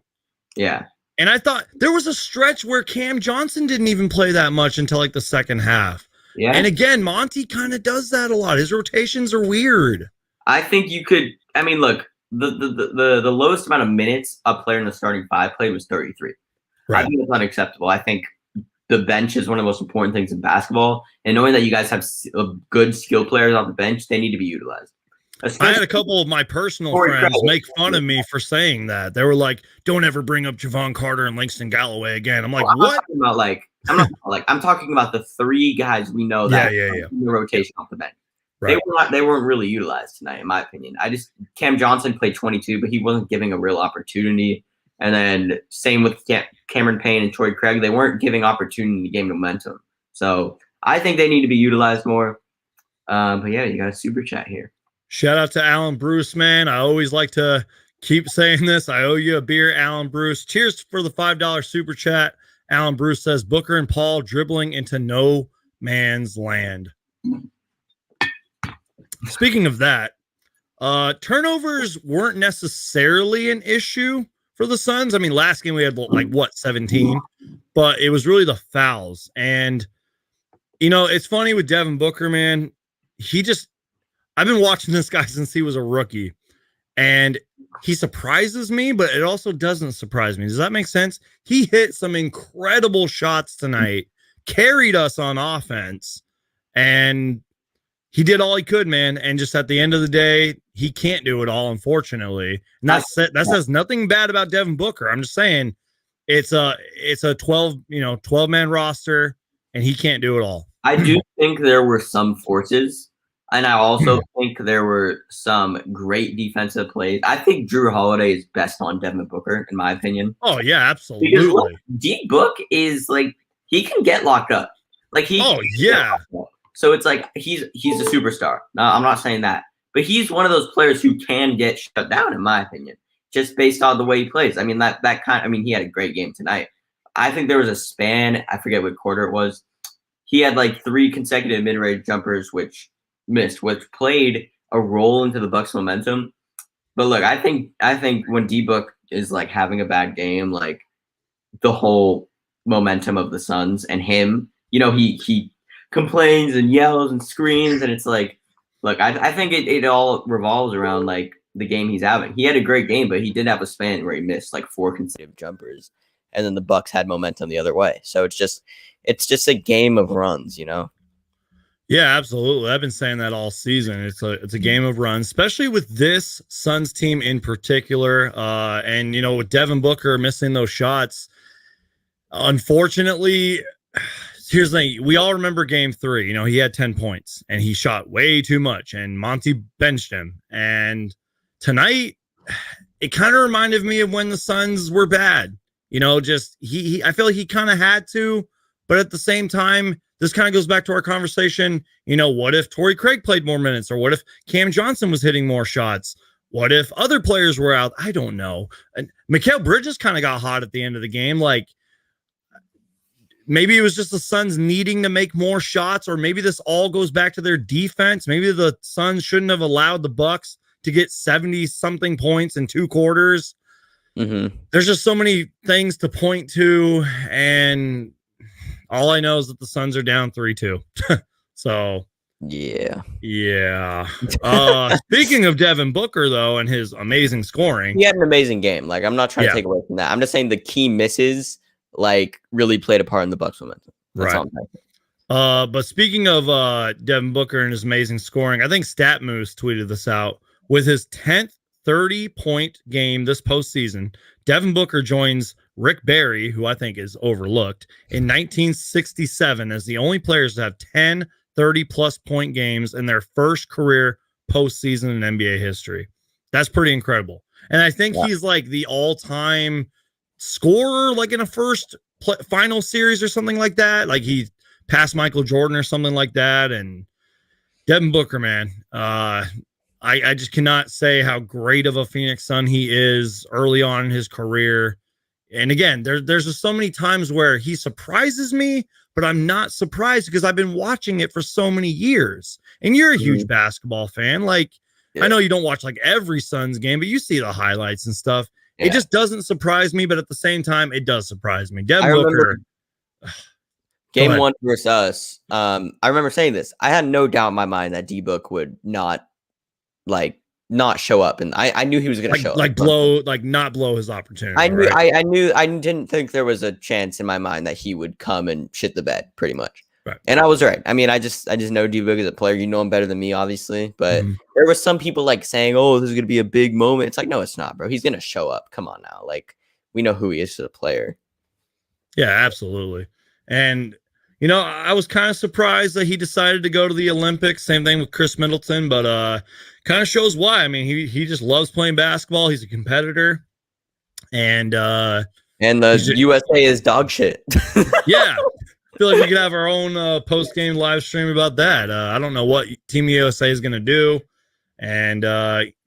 Yeah. And I thought there was a stretch where Cam Johnson didn't even play that much until like the second half. Yeah. And again, Monty kind of does that a lot. His rotations are weird. I think you could. I mean, look, the lowest amount of minutes a player in the starting 5 played was 33. Right. I think that's unacceptable. I think the bench is one of the most important things in basketball. And knowing that you guys have good skill players off the bench, they need to be utilized. I had a couple of my personal friends make fun of me for saying that. They were like, "Don't ever bring up Javon Carter and Langston Galloway again." I'm like, "What?" I'm talking about the 3 guys we know that in the rotation off the bench. Right. They weren't really utilized tonight, in my opinion. Cam Johnson played 22, but he wasn't giving a real opportunity. And then same with Cameron Payne and Torrey Craig, they weren't giving opportunity to gain momentum. So I think they need to be utilized more. But yeah, you got a super chat here. Shout out to Alan Bruce, man. I always like to keep saying this. I owe you a beer, Alan Bruce. Cheers for the $5 super chat. Alan Bruce says Booker and Paul dribbling into no man's land. Speaking of that, turnovers weren't necessarily an issue for the Suns. I mean, last game we had 17, but it was really the fouls. And, it's funny with Devin Booker, man. I've been watching this guy since he was a rookie, and he surprises me, but it also doesn't surprise me. Does that make sense? He hit some incredible shots tonight, carried us on offense, and he did all he could, man. And just at the end of the day, he can't do it all, unfortunately. And that says nothing bad about Devin Booker. I'm just saying it's a 12-man roster, and he can't do it all. I do think there were some forces, and I also think there were some great defensive plays. I think Drew Holiday is best on Devin Booker, in my opinion. Oh, yeah, absolutely. Because D-Book is he can get locked up. So it's he's a superstar. No, I'm not saying that. But he's one of those players who can get shut down, in my opinion, just based on the way he plays. I mean, he had a great game tonight. I think there was a span, I forget what quarter it was. He had 3 consecutive mid-range jumpers, which missed, which played a role into the Bucks' momentum. But look, I think when D-Book is having a bad game, the whole momentum of the Suns and him, he complains and yells and screams, and it's look, I think it all revolves around the game he's having. He had a great game, but he did have a span where he missed 4 consecutive jumpers, and then the Bucks had momentum the other way. So it's just a game of runs, Yeah, absolutely. I've been saying that all season. It's a game of runs, especially with this Suns team in particular. And with Devin Booker missing those shots, unfortunately, here's the thing. We all remember game 3. He had 10 points and he shot way too much, and Monty benched him. And tonight, it kind of reminded me of when the Suns were bad. I feel like he kind of had to, but at the same time, this kind of goes back to our conversation. What if Torrey Craig played more minutes, or what if Cam Johnson was hitting more shots? What if other players were out? I don't know. And Mikal Bridges kind of got hot at the end of the game. Maybe it was just the Suns needing to make more shots, or maybe this all goes back to their defense. Maybe the Suns shouldn't have allowed the Bucks to get 70-something points in 2 quarters. Mm-hmm. There's just so many things to point to, and all I know is that the Suns are down 3-2. So yeah. Speaking of Devin Booker, though, and his amazing scoring, he had an amazing game. I'm not trying to take away from that. I'm just saying the key misses really played a part in the Bucks' momentum. That's all I'm saying. But speaking of Devin Booker and his amazing scoring, I think Stat Moose tweeted this out. With his 10th 30-point game this postseason, Devin Booker joins Rick Barry, who I think is overlooked, in 1967 as the only players to have 10 30-plus point games in their first career postseason in NBA history. That's pretty incredible. And I think he's the all-time scorer, in a first final series or something like that. He passed Michael Jordan or something like that. And Devin Booker, man, I just cannot say how great of a Phoenix Sun he is early on in his career. And again, there's just so many times where he surprises me, but I'm not surprised because I've been watching it for so many years. And you're a huge basketball fan. I know you don't watch every Suns game, but you see the highlights and stuff. Yeah. It just doesn't surprise me, but at the same time, it does surprise me. Devin Booker. Game 1 versus us. I remember saying this. I had no doubt in my mind that D-Book would not show up, and I knew he was going to show up. Not blow his opportunity. I didn't think there was a chance in my mind that he would come and shit the bed, pretty much. Right. And I was right. I mean, I just know D-Book as a player. You know him better than me, obviously. But there were some people saying, "Oh, this is going to be a big moment." It's no, it's not, bro. He's going to show up. Come on now. We know who he is as a player. Yeah, absolutely. And I was kind of surprised that he decided to go to the Olympics. Same thing with Chris Middleton, but kind of shows why. I mean, he just loves playing basketball. He's a competitor, and the USA is dog shit. Yeah. feel like we could have our own post-game live stream about that. I don't know what Team USA is going to do. And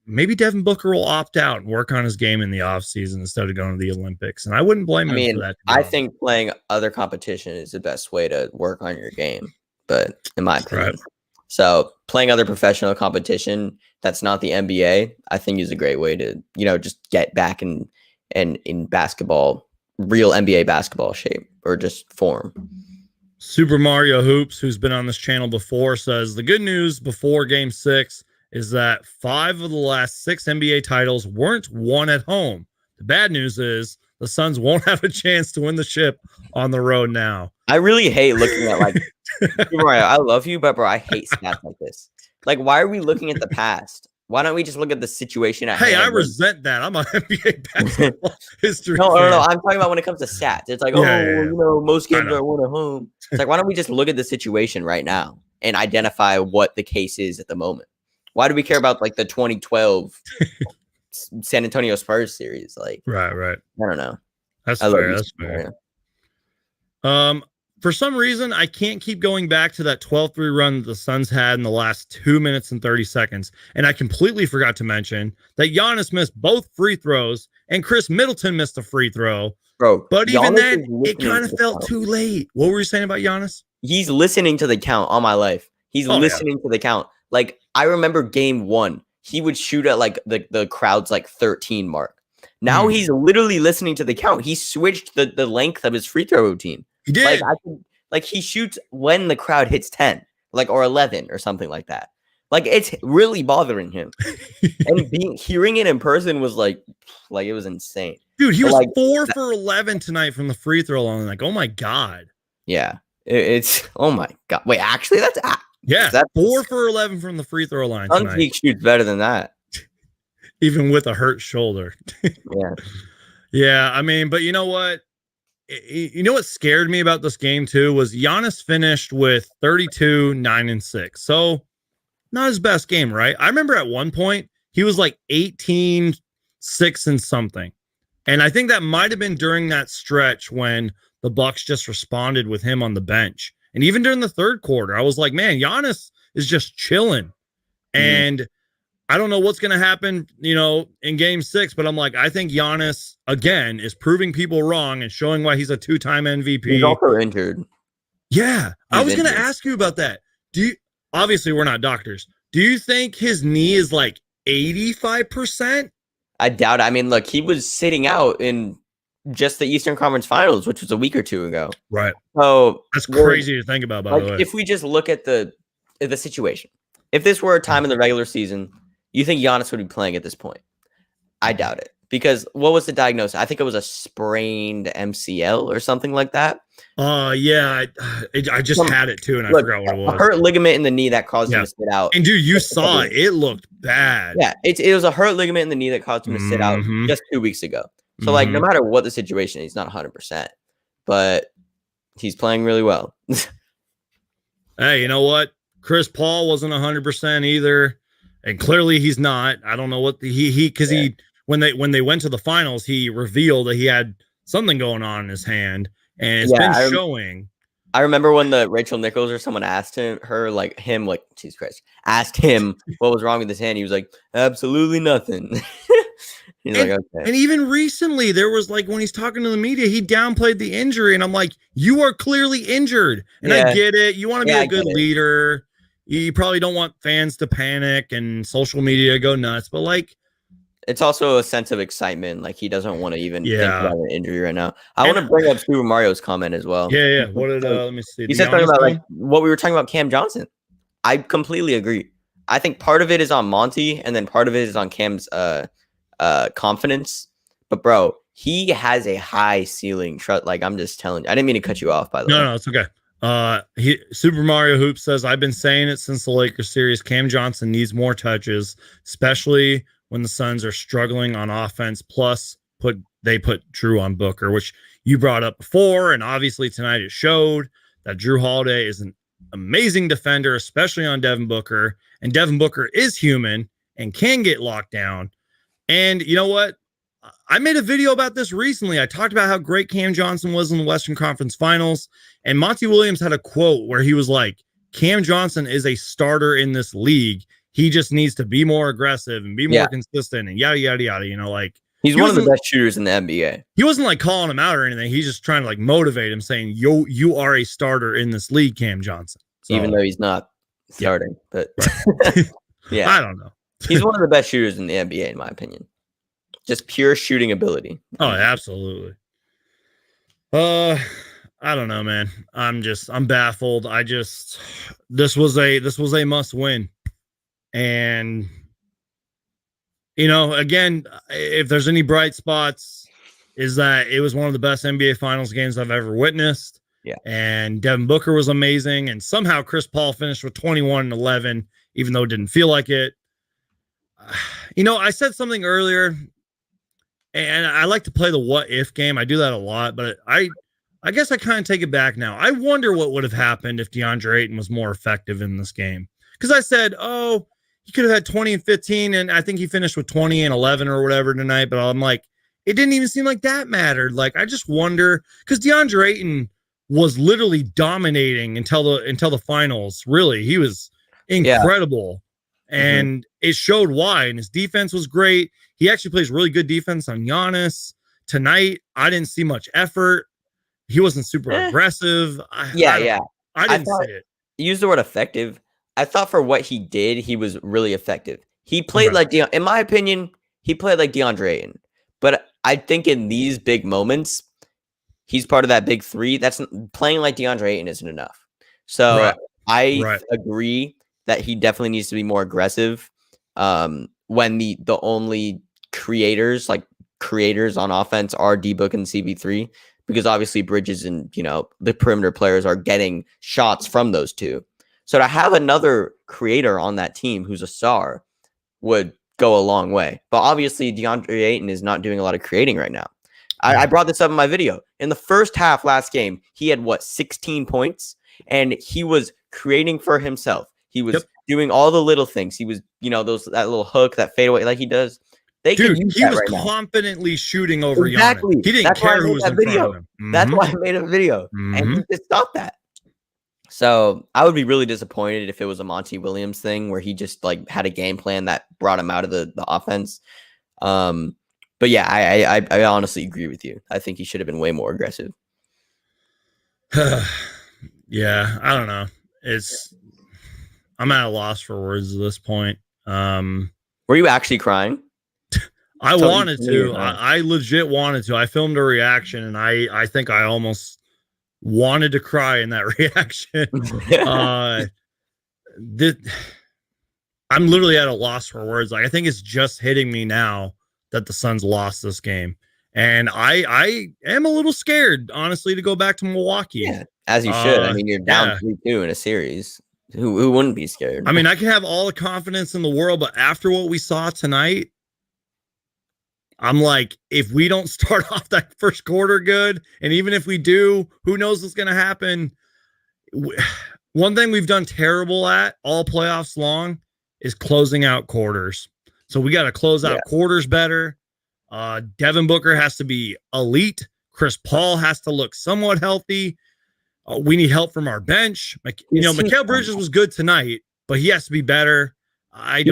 maybe Devin Booker will opt out and work on his game in the offseason instead of going to the Olympics. And I wouldn't blame him for that. I think playing other competition is the best way to work on your game, but in my opinion. Right. So playing other professional competition that's not the NBA, I think is a great way to, just get back in basketball, real NBA basketball shape or just form. Super Mario Hoops, who's been on this channel before, says the good news before Game 6 is that 5 of the last 6 NBA titles weren't won at home. The bad news is the Suns won't have a chance to win the ship on the road now. I really hate looking at Mario, I love you, but bro, I hate stats like this. Like, why are we looking at the past? Why don't we just look at the situation at hand? I resent that. I'm an NBA basketball history. No. I'm talking about when it comes to stats. It's like, most games are won at home. It's like, why don't we just look at the situation right now and identify what the case is at the moment? Why do we care about the 2012 San Antonio Spurs series? Right. I don't know. That's fair. That's fair. For some reason, I can't keep going back to that 12-3 run that the Suns had in the last 2 minutes and 30 seconds. And I completely forgot to mention that Giannis missed both free throws and Chris Middleton missed a free throw. Bro, but even then, it kind of felt too late. What were you saying about Giannis? He's listening to the count all my life. He's listening to the count. I remember game 1, he would shoot at the crowd's 13 mark. Now he's literally listening to the count. He switched the length of his free throw routine. He did. He shoots when the crowd hits 10, or 11 or something like that. It's really bothering him. And hearing it in person was it was insane. Dude, he was 4 for 11 tonight from the free throw line. Oh my God. Yeah. It's oh my God. Wait, actually that's 4 for 11 from the free throw line tonight. He shoots better than that. Even with a hurt shoulder. Yeah. Yeah, I mean, but you know what? You know what scared me about this game too was Giannis finished with 32, 9, and 6. So not his best game, right? I remember at one point he was 18, 6 and something. And I think that might have been during that stretch when the Bucks just responded with him on the bench. And even during the third quarter, I was like, man, Giannis is just chilling. And I don't know what's going to happen, in Game 6, but I'm like, I think Giannis, again, is proving people wrong and showing why he's a 2-time MVP. He's also injured. Yeah. I was going to ask you about that. Obviously, we're not doctors. Do you think his knee is 85%? I doubt it. I mean, look, he was sitting out in just the Eastern Conference Finals, which was a week or two ago. Right. So that's crazy to think about, by the way. If we just look at the situation, if this were a time in the regular season, you think Giannis would be playing at this point? I doubt it. Because what was the diagnosis? I think it was a sprained MCL or something like that. Yeah. I just had it too, and I forgot what it was. A hurt ligament in the knee that caused him to sit out. And dude, you saw it. It looked bad. Yeah, it was a hurt ligament in the knee that caused him to sit out just 2 weeks ago. So, no matter what the situation, he's not 100%. But he's playing really well. Hey, you know what? Chris Paul wasn't 100% either. And clearly he's not. I don't know what when they went to the finals, he revealed that he had something going on in his hand, and it's been showing. I remember when the Rachel Nichols or someone asked Jesus Christ, asked him what was wrong with his hand. He was like, absolutely nothing. He's okay. And even recently, there was when he's talking to the media, he downplayed the injury, and I'm like, you are clearly injured, and I get it. You want to be a good leader. You probably don't want fans to panic and social media go nuts, but it's also a sense of excitement. He doesn't want to even think about an injury right now. I want to bring up Super Mario's comment as well. Yeah. What did let me see? He said something about what we were talking about Cam Johnson. I completely agree. I think part of it is on Monty, and then part of it is on Cam's confidence. But bro, he has a high ceiling. I'm just telling you. I didn't mean to cut you off, by the way. No, it's okay. Super Mario Hoop says, I've been saying it since the Lakers series. Cam Johnson needs more touches, especially when the Suns are struggling on offense. Plus, they put Drew on Booker, which you brought up before, and obviously tonight it showed that Drew Holiday is an amazing defender, especially on Devin Booker. And Devin Booker is human and can get locked down. And you know what? I made a video about this recently. I talked about how great Cam Johnson was in the Western Conference Finals, and Monty Williams had a quote where he was like, Cam Johnson is a starter in this league. He just needs to be more aggressive and be more consistent and yada, yada, yada. You know, like he's one of the best shooters in the NBA. He wasn't like calling him out or anything. He's just trying to like motivate him, saying, you are a starter in this league, Cam Johnson. So, even though he's not starting, but yeah, I don't know. He's one of the best shooters in the NBA, in my opinion. Just pure shooting ability. Oh, absolutely. I don't know, man. I'm baffled. This was a must win. And you know, again, if there's any bright spots, is that it was one of the best NBA Finals games I've ever witnessed. Yeah. And Devin Booker was amazing. And somehow Chris Paul finished with 21 and 11, even though it didn't feel like it. You know, I said something earlier, and I like to play the what if game. I do that a lot, but I guess I kind of take it back now. I wonder what would have happened if DeAndre Ayton was more effective in this game. Because I said, oh, he could have had 20 and 15, and I think he finished with 20 and 11 or whatever tonight. But I'm like, it didn't even seem like that mattered. Like, I just wonder, because DeAndre Ayton was literally dominating until the finals. Really, he was incredible. And it showed why. And his defense was great. He actually plays really good defense on Giannis. Tonight, I didn't see much effort. He wasn't super aggressive. I didn't see it. You used the word effective. I thought for what he did, he was really effective. He played like, in my opinion, he played like DeAndre Ayton. But I think in these big moments, he's part of that big three. That's playing like DeAndre Ayton isn't enough. So I agree that he definitely needs to be more aggressive when the only creators on offense are D-Book and CB3, because obviously Bridges and, you know, the perimeter players are getting shots from those two. So to have another creator on that team who's a star would go a long way. But obviously DeAndre Ayton is not doing a lot of creating right now. I brought this up in my video. In the first half last game, he had 16 points, and he was creating for himself. He was doing all the little things. He was, you know, that little hook, that fadeaway like he does. He was confidently shooting over exactly. Giannis. He didn't care who was in front of him. That's why I made a video. And he just stopped that. So I would be really disappointed if it was a Monty Williams thing where he just like had a game plan that brought him out of the offense. But yeah, I honestly agree with you. I think he should have been way more aggressive. Yeah, I don't know. I'm at a loss for words at this point. Were you actually crying? I wanted to. I legit wanted to. I filmed a reaction, and I think I almost wanted to cry in that reaction. I'm literally at a loss for words. Like, I think it's just hitting me now that the Suns lost this game, and I am a little scared, honestly, to go back to Milwaukee. Yeah, as you should. I mean, you're down 3-2 in a series. Who wouldn't be scared? I mean, I can have all the confidence in the world, but after what we saw tonight, I'm like, if we don't start off that first quarter good, and even if we do, who knows what's going to happen? One thing we've done terrible at all playoffs long is closing out quarters. So we got to close out quarters better. Devin Booker has to be elite. Chris Paul has to look somewhat healthy. We need help from our bench. Mikal Bridges was good tonight, but he has to be better. I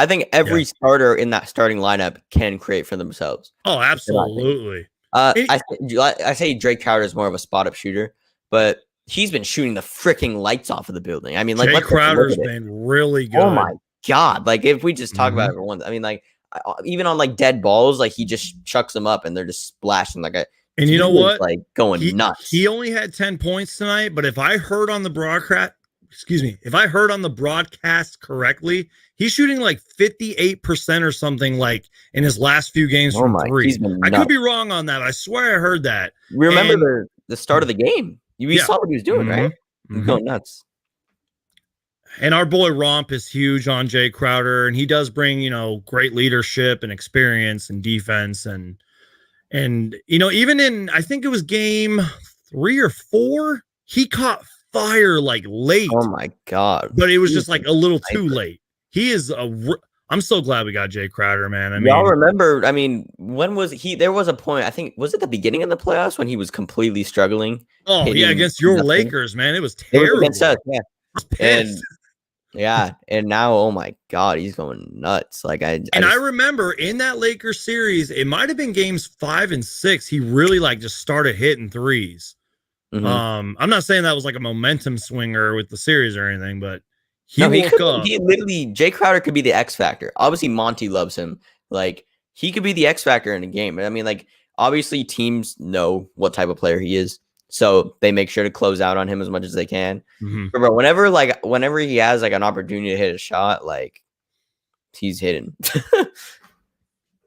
think every starter in that starting lineup can create for themselves. Oh, absolutely. I say Drake Crowder is more of a spot up shooter, but he's been shooting the freaking lights off of the building. I mean, like Drake Crowder's been really good. Oh my God. Like, if we just talk about it for once, I mean, like, even on like dead balls, like he just chucks them up and they're just splashing like a. And you know what? Like going nuts. He only had 10 points tonight, but if I heard on the broadcast correctly, he's shooting like 58% or something like in his last few games from three. I could be wrong on that. I swear I heard that. Remember the start of the game. You saw what he was doing, right? Going nuts. And our boy Romp is huge on Jay Crowder, and he does bring, you know, great leadership and experience and defense and you know, even in, I think it was game 3 or 4, he caught fire like late. Oh my God. But it was just like a little too late. I'm I'm so glad we got Jay Crowder, man. I Y'all mean, remember? I mean, when was he? There was a point. I think was it the beginning of the playoffs when he was completely struggling. oh yeah, hitting against your nothing? Lakers, man, it was It was terrible. against us, yeah. I was pissed. And now, oh my God, he's going nuts. Like I remember in that Lakers series, it might have been games 5 and 6. He really like just started hitting threes. Mhm. I'm not saying that was like a momentum swinger with the series or anything, but he literally Jay Crowder could be the X factor. Obviously, Monty loves him. Like he could be the X factor in a game. I mean, like obviously teams know what type of player he is, so they make sure to close out on him as much as they can. Mhm. But bro, whenever he has like an opportunity to hit a shot, like he's hitting.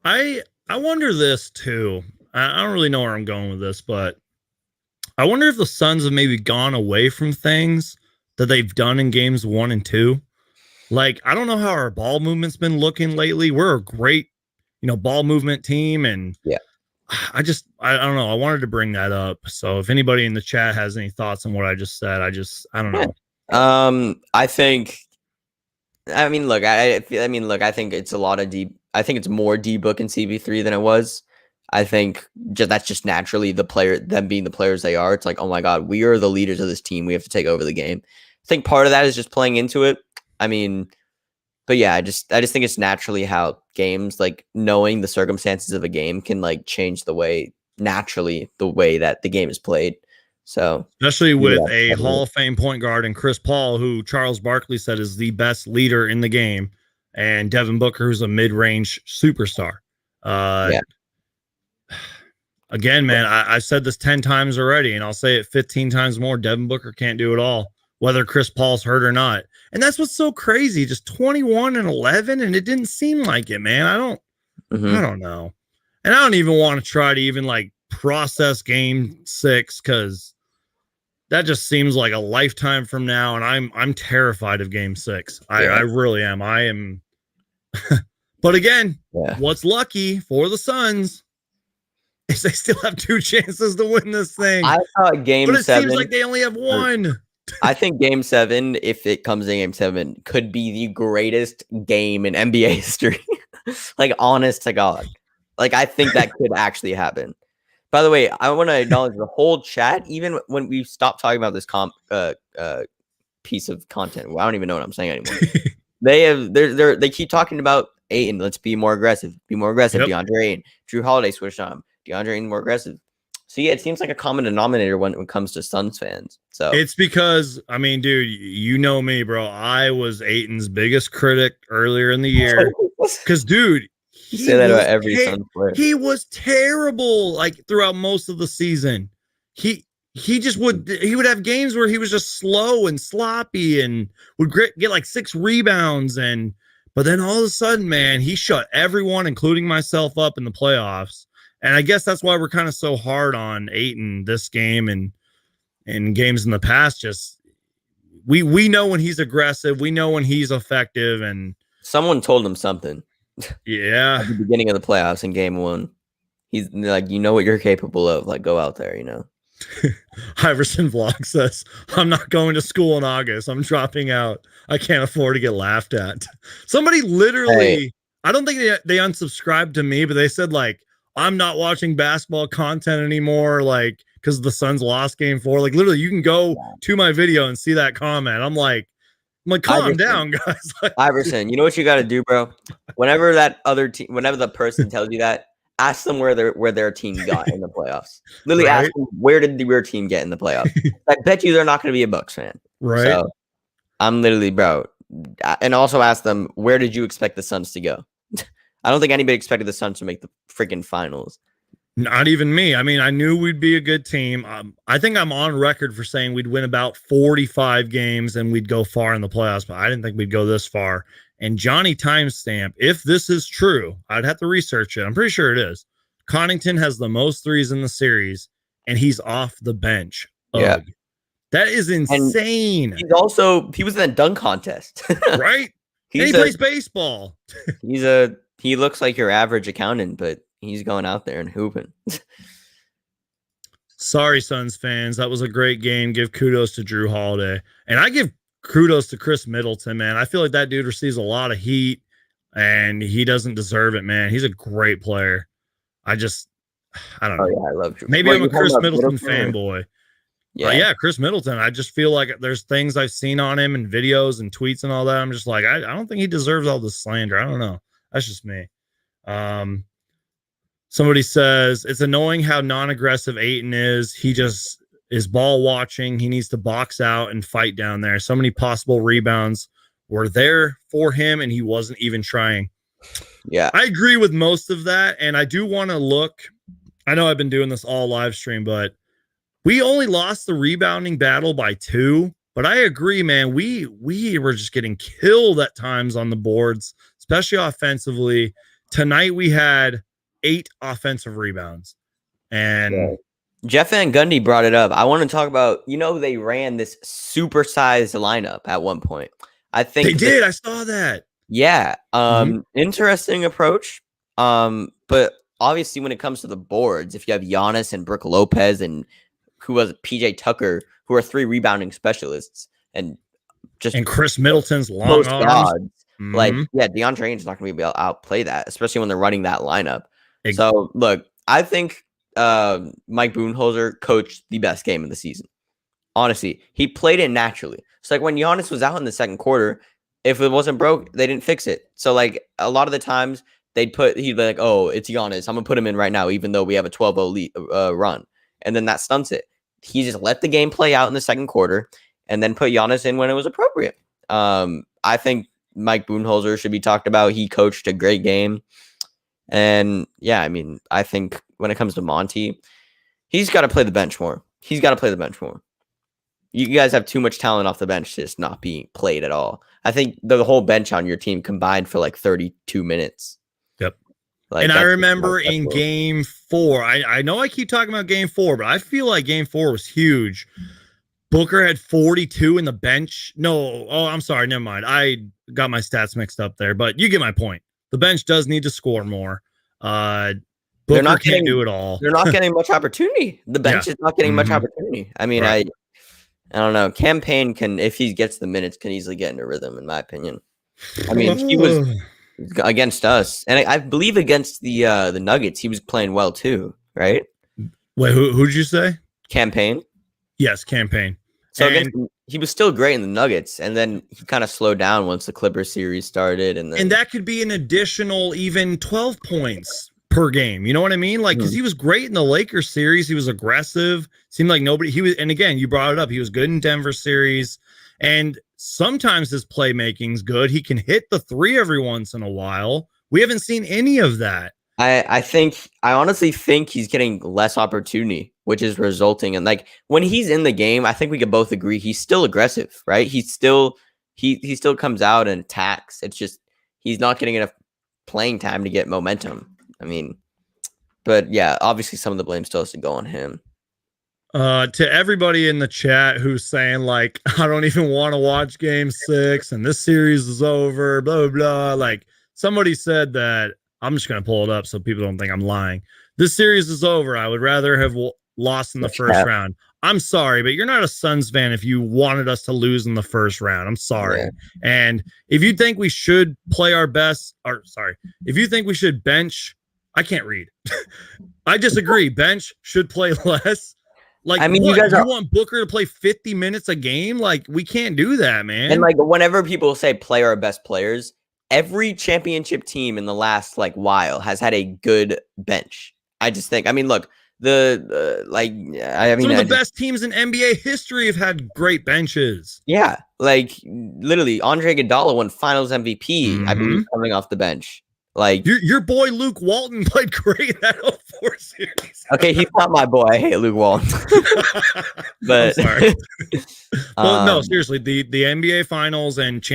I wonder this too. I don't really know where I'm going with this, but I wonder if the Suns have maybe gone away from things that they've done in games 1 and 2. Like, I don't know how our ball movement's been looking lately. We're a great, ball movement team. And yeah, I don't know. I wanted to bring that up. So if anybody in the chat has any thoughts on what I just said, I don't know. I think, I mean, look, I think it's a lot of I think it's more D-Book and CB3 than it was. I think that's just naturally them being the players they are. It's like, oh my God, we are the leaders of this team. We have to take over the game. I think part of that is just playing into it. I mean, but yeah, I just think it's naturally how games, like knowing the circumstances of a game can like change the way that the game is played. So especially with a Hall of Fame point guard and Chris Paul, who Charles Barkley said is the best leader in the game, and Devin Booker, who's a mid-range superstar. Yeah. Again, man, I said this 10 times already, and I'll say it 15 times more. Devin Booker can't do it all, whether Chris Paul's hurt or not. And that's what's so crazy. Just 21 and 11, and it didn't seem like it, man. I don't know. And I don't even want to try to even like process game 6, because that just seems like a lifetime from now, and I'm terrified of game 6. I really am. I am. But again, what's lucky for the Suns is they still have 2 chances to win this thing. I thought game 7. But it seems like they only have 1. I think game 7, if it comes in game 7, could be the greatest game in NBA history. Like, honest to God. Like, I think that could actually happen. By the way, I want to acknowledge the whole chat, even when we stopped talking about this piece of content. Well, I don't even know what I'm saying anymore. They keep talking about Ayton. Let's be more aggressive. Be more aggressive. Yep. DeAndre Ayton. Drew Holiday switched on him. DeAndre Ayton more aggressive. So yeah, it seems like a common denominator when it comes to Suns fans. So it's because, I mean, dude, you know me, bro. I was Ayton's biggest critic earlier in the year. Because, dude, you say that about every Suns player. He was terrible, like throughout most of the season. He would have games where he was just slow and sloppy and would get like 6 rebounds, but then all of a sudden, man, he shut everyone, including myself, up in the playoffs. And I guess that's why we're kind of so hard on Ayton this game and games in the past. Just we know when he's aggressive, we know when he's effective, and someone told him something. Yeah, at the beginning of the playoffs in game 1, he's like, you know what you're capable of. Like, go out there, Iverson Vlog says, I'm not going to school in August. I'm dropping out. I can't afford to get laughed at. Somebody literally, I don't think they unsubscribed to me, but they said like, I'm not watching basketball content anymore, like, because the Suns lost game 4. Like, literally, you can go to my video and see that comment. I'm like, calm down, guys. Like, Iverson, you know what you got to do, bro? Whenever that other team, whenever the person tells you that, ask them where their team got in the playoffs. Literally ask them, where did your team get in the playoffs? I bet you they're not going to be a Bucks fan. Right. So I'm literally, bro. And also ask them, where did you expect the Suns to go? I don't think anybody expected the Suns to make the freaking finals. Not even me. I mean, I knew we'd be a good team. I think I'm on record for saying we'd win about 45 games and we'd go far in the playoffs, but I didn't think we'd go this far. And Johnny timestamp, if this is true, I'd have to research it. I'm pretty sure it is. Connington has the most threes in the series, and he's off the bench. Yeah. That is insane. And he was in that dunk contest. Right? And he plays baseball. He looks like your average accountant, but he's going out there and hooping. Sorry, Suns fans. That was a great game. Give kudos to Drew Holiday. And I give kudos to Chris Middleton, man. I feel like that dude receives a lot of heat. and he doesn't deserve it, man. He's a great player. I don't know. Oh yeah, I love Drew. Maybe What, I'm a you talking Chris about Middleton Middleton or- fanboy. Yeah. Chris Middleton. I just feel like there's things I've seen on him in videos and tweets and all that. I'm just like, I don't think he deserves all this slander. I don't know. That's just me. Somebody says it's annoying how non-aggressive Ayton is. He just is ball watching. He needs to box out and fight down there. So many possible rebounds were there for him, and he wasn't even trying. Yeah. I agree with most of that, and I do want to look. I know I've been doing this all live stream, but we only lost the rebounding battle by 2. But I agree, man. We were just getting killed at times on the boards, especially offensively. Tonight we had 8 offensive rebounds. And Jeff Van Gundy brought it up. I want to talk about, they ran this supersized lineup at one point. I think they did. I saw that. Yeah. Interesting approach. But obviously when it comes to the boards, if you have Giannis and Brook Lopez and who was PJ Tucker, who are 3 rebounding specialists, and Chris Middleton's long arms. Like, DeAndre Ayton's not going to be able to outplay that, especially when they're running that lineup. So, look, I think Mike Budenholzer coached the best game of the season. Honestly, he played it naturally. It's like when Giannis was out in the second quarter, if it wasn't broke, they didn't fix it. So, like, a lot of the times he'd be like, oh, it's Giannis. I'm going to put him in right now, even though we have a 12-0 lead, run. And then that stunts it. He just let the game play out in the second quarter and then put Giannis in when it was appropriate. I think Mike Budenholzer should be talked about. He coached a great game. And yeah, I mean, I think when it comes to Monty, he's got to play the bench more. You guys have too much talent off the bench to just not being played at all. I think the whole bench on your team combined for like 32 minutes. Yep. Like, and I remember in game 4, I know I keep talking about game 4, but I feel like game 4 was huge. Booker had 42 in the bench. No, I'm sorry. Never mind. I got my stats mixed up there, but you get my point. The bench does need to score more. Booker can't do it all. They're not getting much opportunity. The bench is not getting much opportunity. I mean, right. I don't know. Campaign can, if he gets the minutes, can easily get into rhythm, in my opinion. I mean, he was against us, and I believe against the Nuggets, he was playing well too, right? Wait, who'd you say? Campaign. Yes, Campaign. So he was still great in the Nuggets, and then he kind of slowed down once the Clippers series started, and that could be an additional even 12 points per game. You know what I mean? Like, because he was great in the Lakers series, he was aggressive. Seemed like nobody. He was, and again, you brought it up. He was good in Denver series, and sometimes his playmaking's good. He can hit the 3 every once in a while. We haven't seen any of that. I honestly think he's getting less opportunity, which is resulting in, like, when he's in the game, I think we could both agree he's still aggressive, right? He still comes out and attacks. It's just he's not getting enough playing time to get momentum. I mean, but yeah, obviously some of the blame still has to go on him. To everybody in the chat who's saying, like, I don't even want to watch game 6 and this series is over, blah, blah, blah. Like, somebody said that, I'm just going to pull it up so people don't think I'm lying. This series is over. I would rather have lost in the first round. I'm sorry, but you're not a Suns fan if you wanted us to lose in the first round. I'm sorry. Yeah. And if you think we should play our best, if you think we should bench, I can't read. I disagree. Bench should play less. Like, I mean, you want Booker to play 50 minutes a game? Like, we can't do that, man. And like, whenever people say play our best players, every championship team in the last while has had a good bench. I just think, I mean, look, some of the best teams in NBA history have had great benches. Yeah, like literally, Andre Iguodala won Finals MVP. I believe, coming off the bench. Like, your boy Luke Walton played great that 04 series. Okay, he's not my boy. I hate Luke Walton. But I'm sorry. Well, no, seriously, the NBA Finals and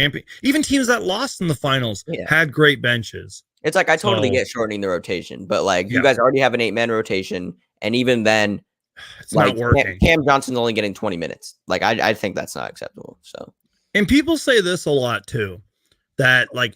even teams that lost in the finals had great benches. It's like, I totally get shortening the rotation, but like, you guys already have an 8-man rotation, and even then, it's not working. Cam Johnson's only getting 20 minutes. Like, I think that's not acceptable. So, and people say this a lot too, that like,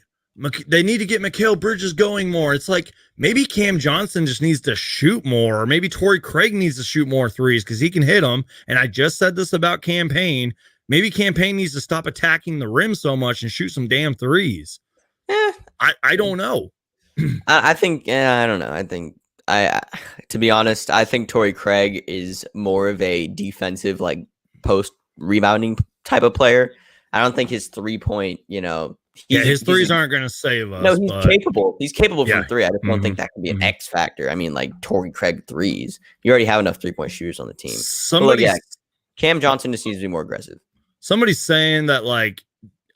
they need to get Mikal Bridges going more. It's like, maybe Cam Johnson just needs to shoot more, or maybe Torrey Craig needs to shoot more threes because he can hit them. And I just said this about Campaign. Maybe Campaign needs to stop attacking the rim so much and shoot some damn threes. I don't know. I think I don't know. I think to be honest, I think Torrey Craig is more of a defensive, like post rebounding type of player. I don't think his 3-point, His threes aren't going to save us. No, he's capable. He's capable Yeah. from three. I just don't think that can be an X factor. I mean, like Torrey Craig threes. You already have enough 3-point shooters on the team. Cam Johnson just needs to be more aggressive. Somebody's saying that like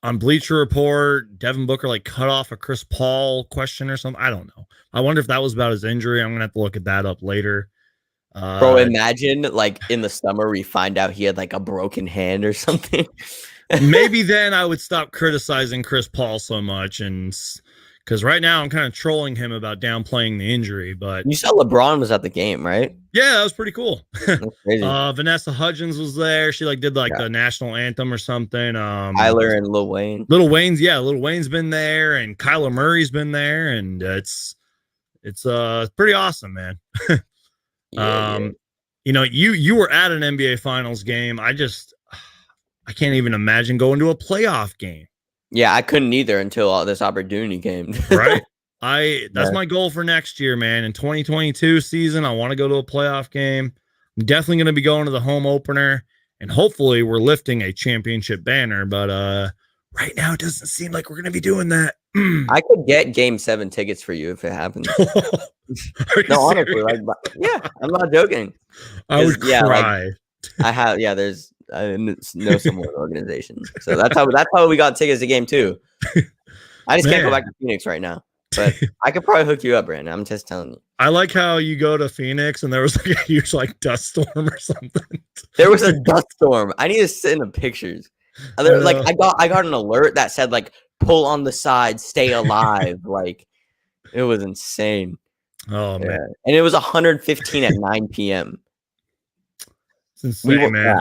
on Bleacher Report, Devin Booker like cut off a Chris Paul question or something. I don't know. I wonder if that was about his injury. I'm gonna have to look at that up later. Bro, imagine like in the summer we find out he had like a broken hand or something. Maybe then I would stop criticizing Chris Paul so much, and because right now I'm kind of trolling him about downplaying the injury. But you saw LeBron was at the game, right? Yeah, that was pretty cool. That's crazy. Vanessa Hudgens was there. She like did like the national anthem or something. Tyler and Lil Wayne. Lil Wayne's been there, and Kyler Murray's been there, and it's pretty awesome, man. You were at an NBA Finals game. I can't even imagine going to a playoff game. Yeah, I couldn't either until all this opportunity came. Right. That's my goal for next year, man. In 2022 season, I want to go to a playoff game. I'm definitely going to be going to the home opener, and hopefully we're lifting a championship banner. But right now, it doesn't seem like we're going to be doing that. I could get Game 7 tickets for you if it happens. No, honestly, I'm not joking. I would cry. I know some more organizations, so that's how we got tickets to Game 2. I just can't go back to Phoenix right now, but I could probably hook you up, Brandon. I'm just telling you. I like how you go to Phoenix and there was like a huge like dust storm or something. There was a dust storm. I need to send the pictures. I got an alert that said like pull on the side, stay alive. Like it was insane. Oh man! And it was 115 at 9 p.m. It's insane, man.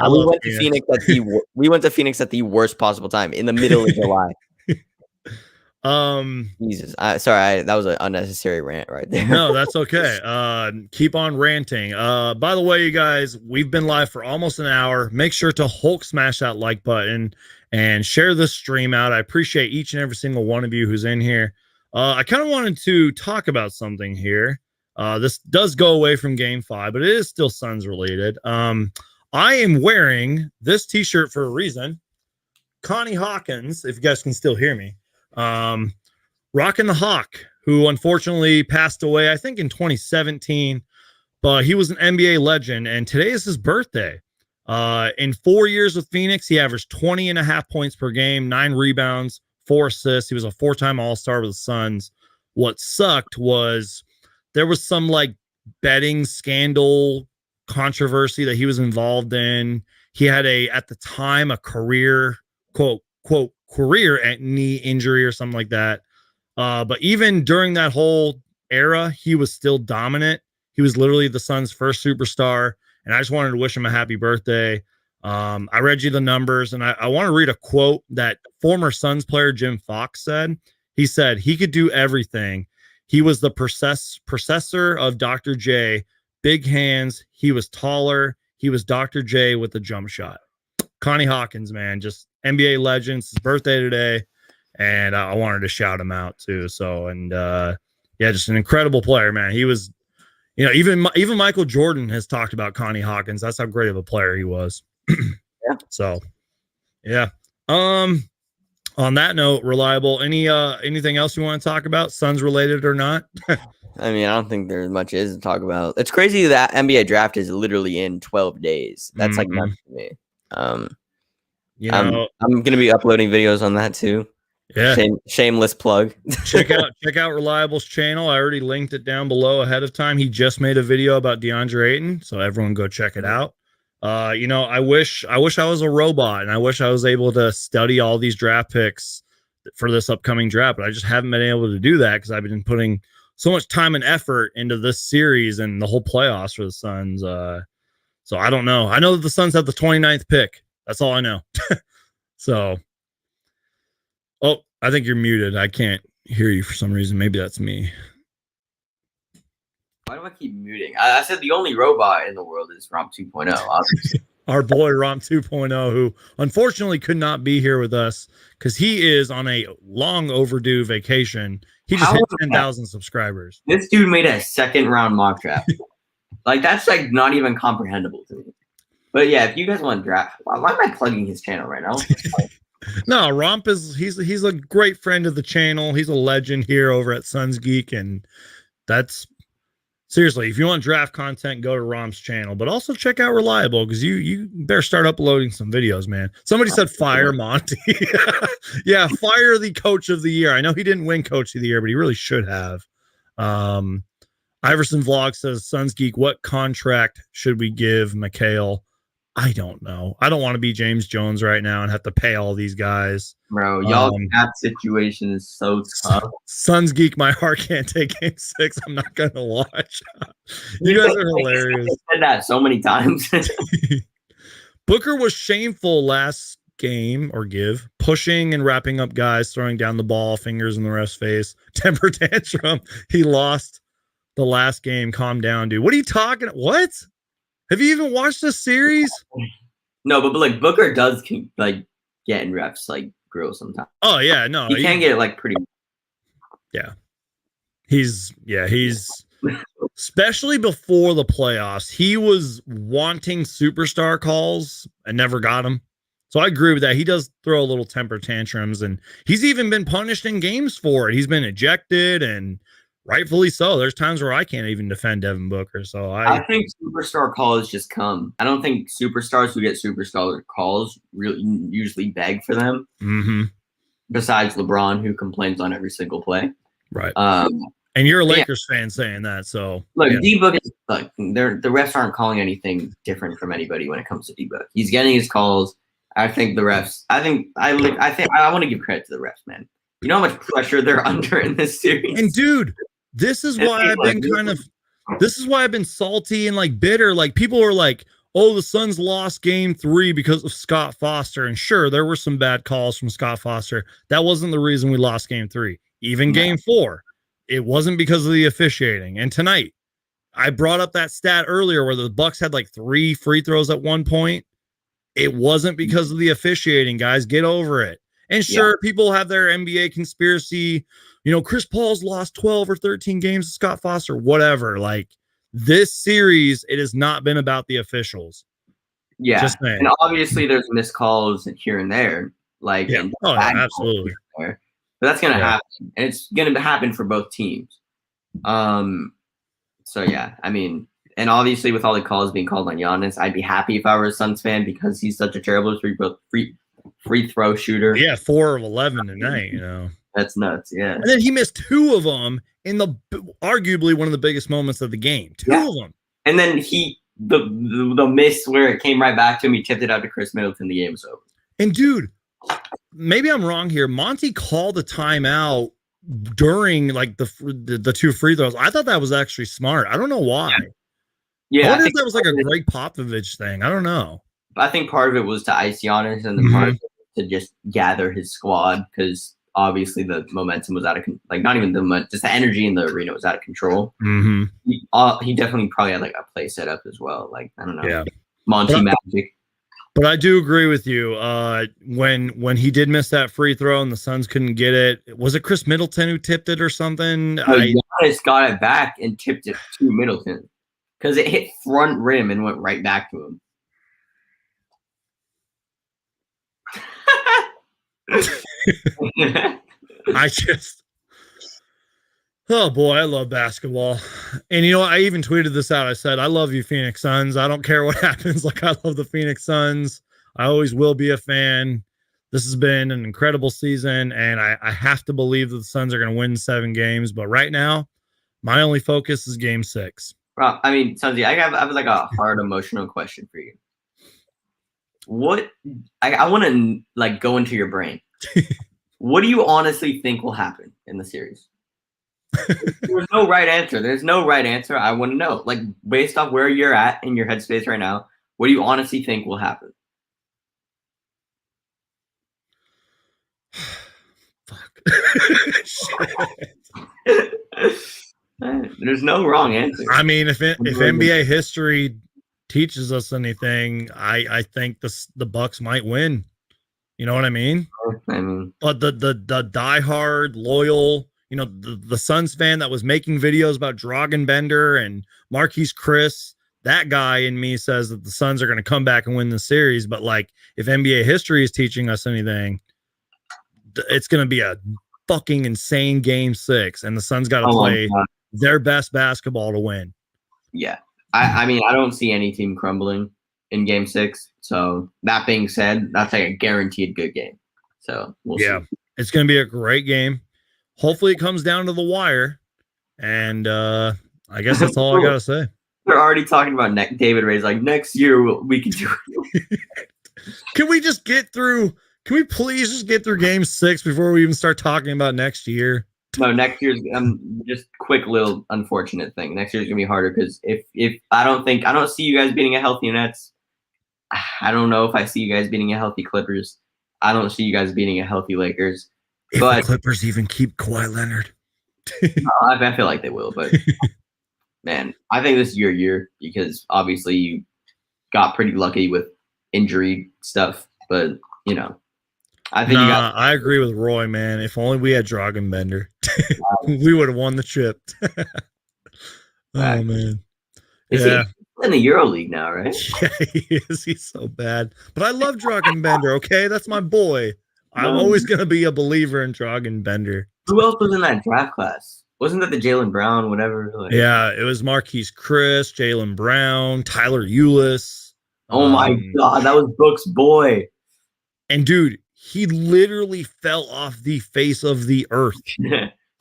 We went to Phoenix at the worst possible time in the middle of July. Jesus, sorry, that was an unnecessary rant right there. No, that's okay. Keep on ranting. By the way, you guys, we've been live for almost an hour. Make sure to Hulk smash that like button and share this stream out. I appreciate each and every single one of you who's in here. I kind of wanted to talk about something here. This does go away from Game 5, but it is still Suns related. I am wearing this t-shirt for a reason. Connie Hawkins, if you guys can still hear me, rocking the Hawk, who unfortunately passed away, I think in 2017, but he was an NBA legend, and today is his birthday. In 4 years with Phoenix, he averaged 20.5 points per game, 9 rebounds, 4 assists. He was a 4-time All-Star with the Suns. What sucked was there was some like betting scandal controversy that he was involved in. He had at the time, a career, quote, career knee injury or something like that. But even during that whole era, he was still dominant. He was literally the Suns' first superstar. And I just wanted to wish him a happy birthday. I read you the numbers, and I want to read a quote that former Suns player Jim Fox said. He said, he could do everything. He was the processor of Dr. J. Big hands. He was taller. He was Dr. J with the jump shot. Connie Hawkins, man, just NBA legend. It's his birthday today, and I wanted to shout him out too. So, and just an incredible player, man. He was, even Michael Jordan has talked about Connie Hawkins. That's how great of a player he was. Yeah. So, yeah. On that note, Reliable, anything else you want to talk about, Suns related or not? I mean, I don't think there's much is to talk about. It's crazy that NBA draft is literally in 12 days. That's like nuts to me. I'm going to be uploading videos on that too. Yeah. Shameless plug. check out Reliable's channel. I already linked it down below ahead of time. He just made a video about Deandre Ayton, so everyone go check it out. I wish I was a robot, and I wish I was able to study all these draft picks for this upcoming draft, but I just haven't been able to do that because I've been putting so much time and effort into this series and the whole playoffs for the Suns. So I don't know. I know that the Suns have the 29th pick. That's all I know. So, I think you're muted. I can't hear you for some reason. Maybe that's me. Why do I keep muting? I said the only robot in the world is Rob 2.0, obviously. our boy Rom 2.0, who unfortunately could not be here with us because he is on a long overdue vacation. He just hit 10,000 subscribers. This dude made a second round mock draft. Like, that's like not even comprehensible to me. But yeah, if you guys want to draft, why am I plugging his channel right now? No, Romp he's a great friend of the channel. He's a legend here over at Suns Geek, and that's seriously, if you want draft content, go to Romp's channel, but also check out Reliable because you better start uploading some videos, man. Somebody said fire Monty. Yeah, fire the coach of the year. I know he didn't win coach of the year, but he really should have. Iverson Vlog says, Suns Geek, what contract should we give McHale? I don't know. I don't want to be James Jones right now and have to pay all these guys. Bro, y'all cap situation is so tough. Suns Geek, my heart can't take game 6. I'm not going to watch. You guys are hilarious. I said that so many times. Booker was shameful last game pushing and wrapping up guys, throwing down the ball, fingers in the ref's face, temper tantrum. He lost the last game. Calm down, dude. What are you talking? What? Have you even watched this series? No, but like Booker does like get in refs like grill sometimes. Oh yeah, no, he can get like pretty. Yeah, he's especially before the playoffs. He was wanting superstar calls and never got them. So I agree with that. He does throw a little temper tantrums, and he's even been punished in games for it. He's been ejected, and rightfully so. There's times where I can't even defend Devin Booker. So I think superstar calls just come. I don't think superstars who get superstar calls really usually beg for them. Mm-hmm. Besides LeBron, who complains on every single play. Right. And you're a Lakers fan saying that. So look, yeah. D-Book is like the refs aren't calling anything different from anybody when it comes to D-Book. He's getting his calls. I think the refs. I want to give credit to the refs, man. You know how much pressure they're under in this series. And dude, this is why I've been salty and like bitter. Like people are like, oh, the Suns lost game 3 because of Scott Foster. And sure, there were some bad calls from Scott Foster. That wasn't the reason we lost game 3. Even game 4, it wasn't because of the officiating. And tonight, I brought up that stat earlier where the Bucks had like 3 free throws at one point. It wasn't because of the officiating, guys. Get over it. And sure, people have their NBA conspiracy. You know, Chris Paul's lost 12 or 13 games to Scott Foster, whatever. Like this series, it has not been about the officials. Yeah. And obviously there's missed calls here and there. Like, absolutely. But that's going to happen. And it's going to happen for both teams. So yeah, I mean, and obviously with all the calls being called on Giannis, I'd be happy if I were a Suns fan because he's such a terrible free throw shooter. Yeah, 4 of 11 tonight, you know. That's nuts, yeah. And then he missed 2 of them in the arguably one of the biggest moments of the game. 2 of them. And then the miss where it came right back to him, he tipped it out to Chris Middleton, the game was over. And dude, maybe I'm wrong here. Monty called a timeout during like the 2 free throws. I thought that was actually smart. I don't know why. Yeah, I wonder if that was like a Greg Popovich thing. I don't know. I think part of it was to ice Giannis, and the part of it was to just gather his squad because obviously the momentum was out of not even just the energy in the arena was out of control. Mm-hmm. He definitely probably had like a play set up as well. Like I don't know, yeah, Monty Magic. But I do agree with you. When he did miss that free throw and the Suns couldn't get it, was it Chris Middleton who tipped it or something? Giannis got it back and tipped it to Middleton because it hit front rim and went right back to him. Oh boy, I love basketball. And you know what? I even tweeted this out. I said, I love you, Phoenix Suns. I don't care what happens. Like, I love the Phoenix Suns. I always will be a fan. This has been an incredible season, and I have to believe that the Suns are going to win 7 games. But right now, my only focus is game 6. Well, I mean, Sunzi, I have like a hard emotional question for you. What I want to like go into your brain. What do you honestly think will happen in the series? There's no right answer. There's no right answer. I want to know, like, based off where you're at in your headspace right now, what do you honestly think will happen? Fuck. There's no wrong answer. I mean, if NBA history teaches us anything, I think the Bucks might win. You know what I mean? I mean, But the diehard loyal, the Suns fan that was making videos about Dragan and Marquise Chris, that guy in me says that the Suns are going to come back and win the series. But like, if NBA history is teaching us anything, it's going to be a fucking insane game 6, and the Suns got to play their best basketball to win. Yeah. I mean, I don't see any team crumbling in game 6. So that being said, that's like a guaranteed good game. So we'll see. It's going to be a great game. Hopefully it comes down to the wire. And I guess that's all I got to say. They're already talking about David Ray's like, next year we can do it. Can we please just get through game 6 before we even start talking about next year? No, next year's just quick little unfortunate thing. Next year's gonna be harder because if I don't see you guys beating a healthy Nets. I don't know if I see you guys beating a healthy Clippers. I don't see you guys beating a healthy Lakers. If but the Clippers even keep Kawhi Leonard. I feel like they will, but man, I think this is your year because obviously you got pretty lucky with injury stuff, but I think I agree with Roy, man. If only we had Dragan, we would have won the chip. Oh man. Is he in the EuroLeague now, right? Yeah, he is. He's so bad. But I love Dragan, okay? That's my boy. I'm always gonna be a believer in Dragan. Who else was in that draft class? Wasn't that the Jaylen Brown, whatever? Yeah, it was Marquise Chris, Jaylen Brown, Tyler Ulis. Oh my God, that was Book's boy. And dude, he literally fell off the face of the earth.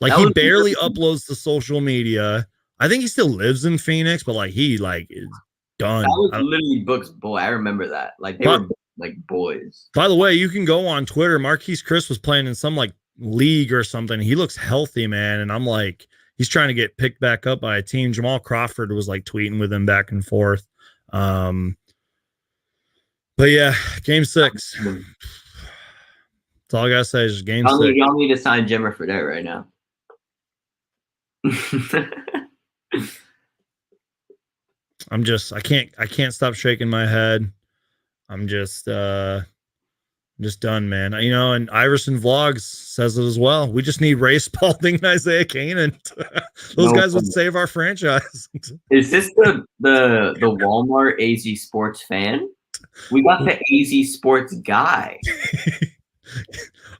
Like he barely uploads to social media. I think he still lives in Phoenix, but like he is done. That was literally Book's boy. I remember that. Like they were like boys. By the way, you can go on Twitter. Marquise Chris was playing in some like league or something. He looks healthy, man. And I'm like, he's trying to get picked back up by a team. Jamal Crawford was like tweeting with him back and forth. But yeah, game 6. That's all I gotta say is just game 6. Y'all need to sign Jimmer for that right now. I can't stop shaking my head. I'm just done, man. And Iverson Vlogs says it as well. We just need Ray Spalding and Isaiah Kanan. Those guys would save our franchise. Is this the Walmart AZ Sports fan? We got the AZ Sports guy.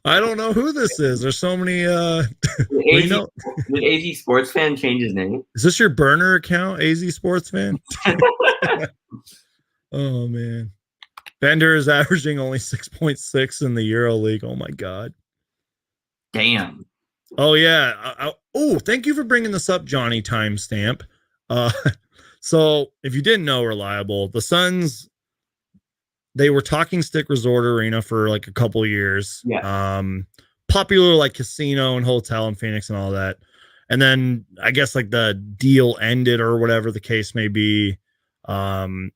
I don't know who this is. There's so many. Did AZ Sports fan change his name? Is this your burner account, AZ Sports fan? Oh man, Bender is averaging only 6.6 in the EuroLeague. Oh my God. Damn. Oh yeah. Thank you for bringing this up, Johnny Timestamp. So if you didn't know, Reliable, the Suns, they were Talking Stick Resort Arena for like a couple years. Yeah. Popular like casino and hotel in Phoenix and all that. And then I guess like the deal ended or whatever the case may be. And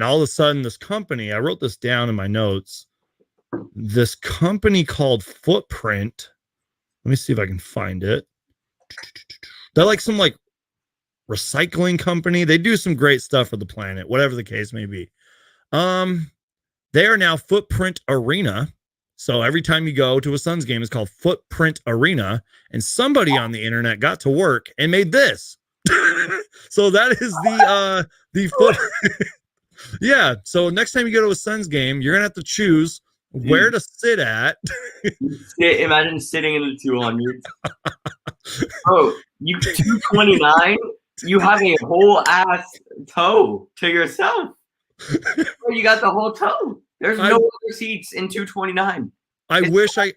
all of a sudden this company, I wrote this down in my notes, this company called Footprint. Let me see if I can find it. They're like some like recycling company. They do some great stuff for the planet, whatever the case may be. They are now Footprint Arena. So every time you go to a Suns game, it's called Footprint Arena. And somebody on the internet got to work and made this. So that is the foot. Yeah. So next time you go to a Suns game, you're gonna have to choose where to sit at. Imagine sitting in the 200. Bro, you 229. You have a whole ass toe to yourself. You got the whole toe. There's no other seats in 229. I wish I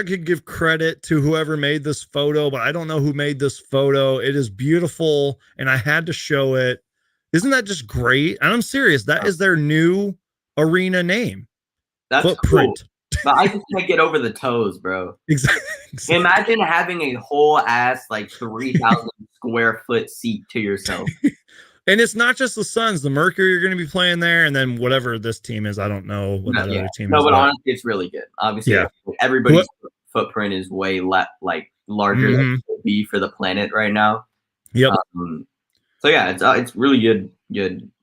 could give credit to whoever made this photo, but I don't know who made this photo. It is beautiful, and I had to show it. Isn't that just great? And I'm serious. That is their new arena name. That's Footprint. Cool. But I just can't get over the toes, bro. Exactly. Imagine having a whole ass like 3,000 square foot seat to yourself. And it's not just the Suns. The Mercury are going to be playing there, and then whatever this team is, I don't know what that other team is. No, but honestly, it's really good. Obviously, everybody's footprint is way larger than it would be for the planet right now. Yep. So yeah, it's really good.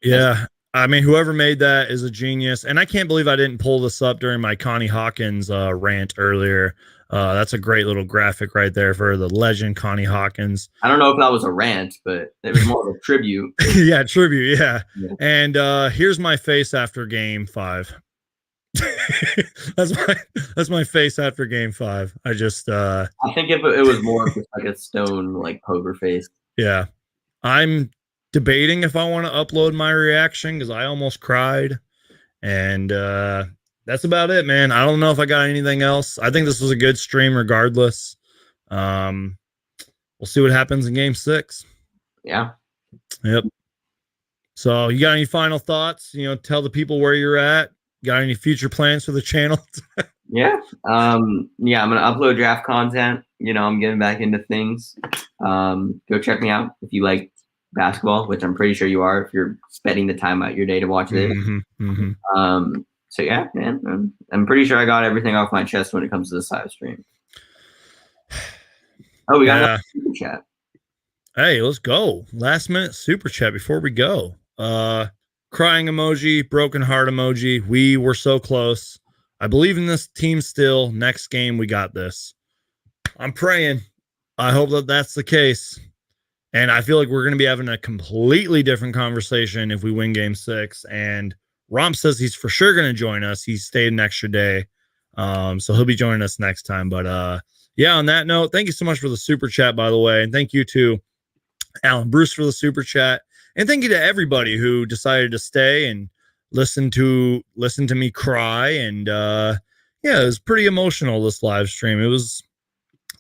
Yeah, I mean, whoever made that is a genius. And I can't believe I didn't pull this up during my Connie Hawkins rant earlier. That's a great little graphic right there for the legend Connie Hawkins. I don't know if that was a rant, but it was more of a tribute. Yeah, tribute. Yeah. Yeah. And here's my face after game 5. that's my face after game 5. I just I think if it was more just like a stone like poker face. Yeah. I'm debating if I want to upload my reaction because I almost cried. And that's about it, man. I don't know if I got anything else. I think this was a good stream regardless. We'll see what happens in game 6. Yeah. Yep. So you got any final thoughts? Tell the people where you're at. Got any future plans for the channel? Yeah. I'm gonna upload draft content. I'm getting back into things. Go check me out if you like basketball, which I'm pretty sure you are if you're spending the time out your day to watch it. So yeah, man. I'm pretty sure I got everything off my chest when it comes to this live stream. Oh, we got another super chat. Hey, let's go. Last minute super chat before we go. Crying emoji, broken heart emoji. We were so close. I believe in this team still. Next game, we got this. I'm praying. I hope that that's the case. And I feel like we're going to be having a completely different conversation if we win game 6. And Romp says he's for sure going to join us. He stayed an extra day. So he'll be joining us next time. But yeah, on that note, thank you so much for the super chat, by the way. And thank you to Alan Bruce for the super chat. And thank you to everybody who decided to stay and listen to me cry. And yeah, it was pretty emotional, this live stream.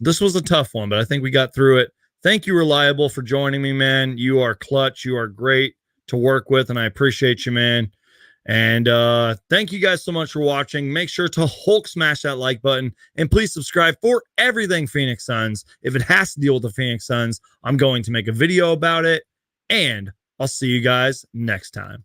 This was a tough one, but I think we got through it. Thank you, Reliable, for joining me, man. You are clutch. You are great to work with, and I appreciate you, man. And thank you guys so much for watching. Make sure to Hulk smash that like button, and please subscribe for everything Phoenix Suns. If it has to deal with the Phoenix Suns, I'm going to make a video about it, and I'll see you guys next time.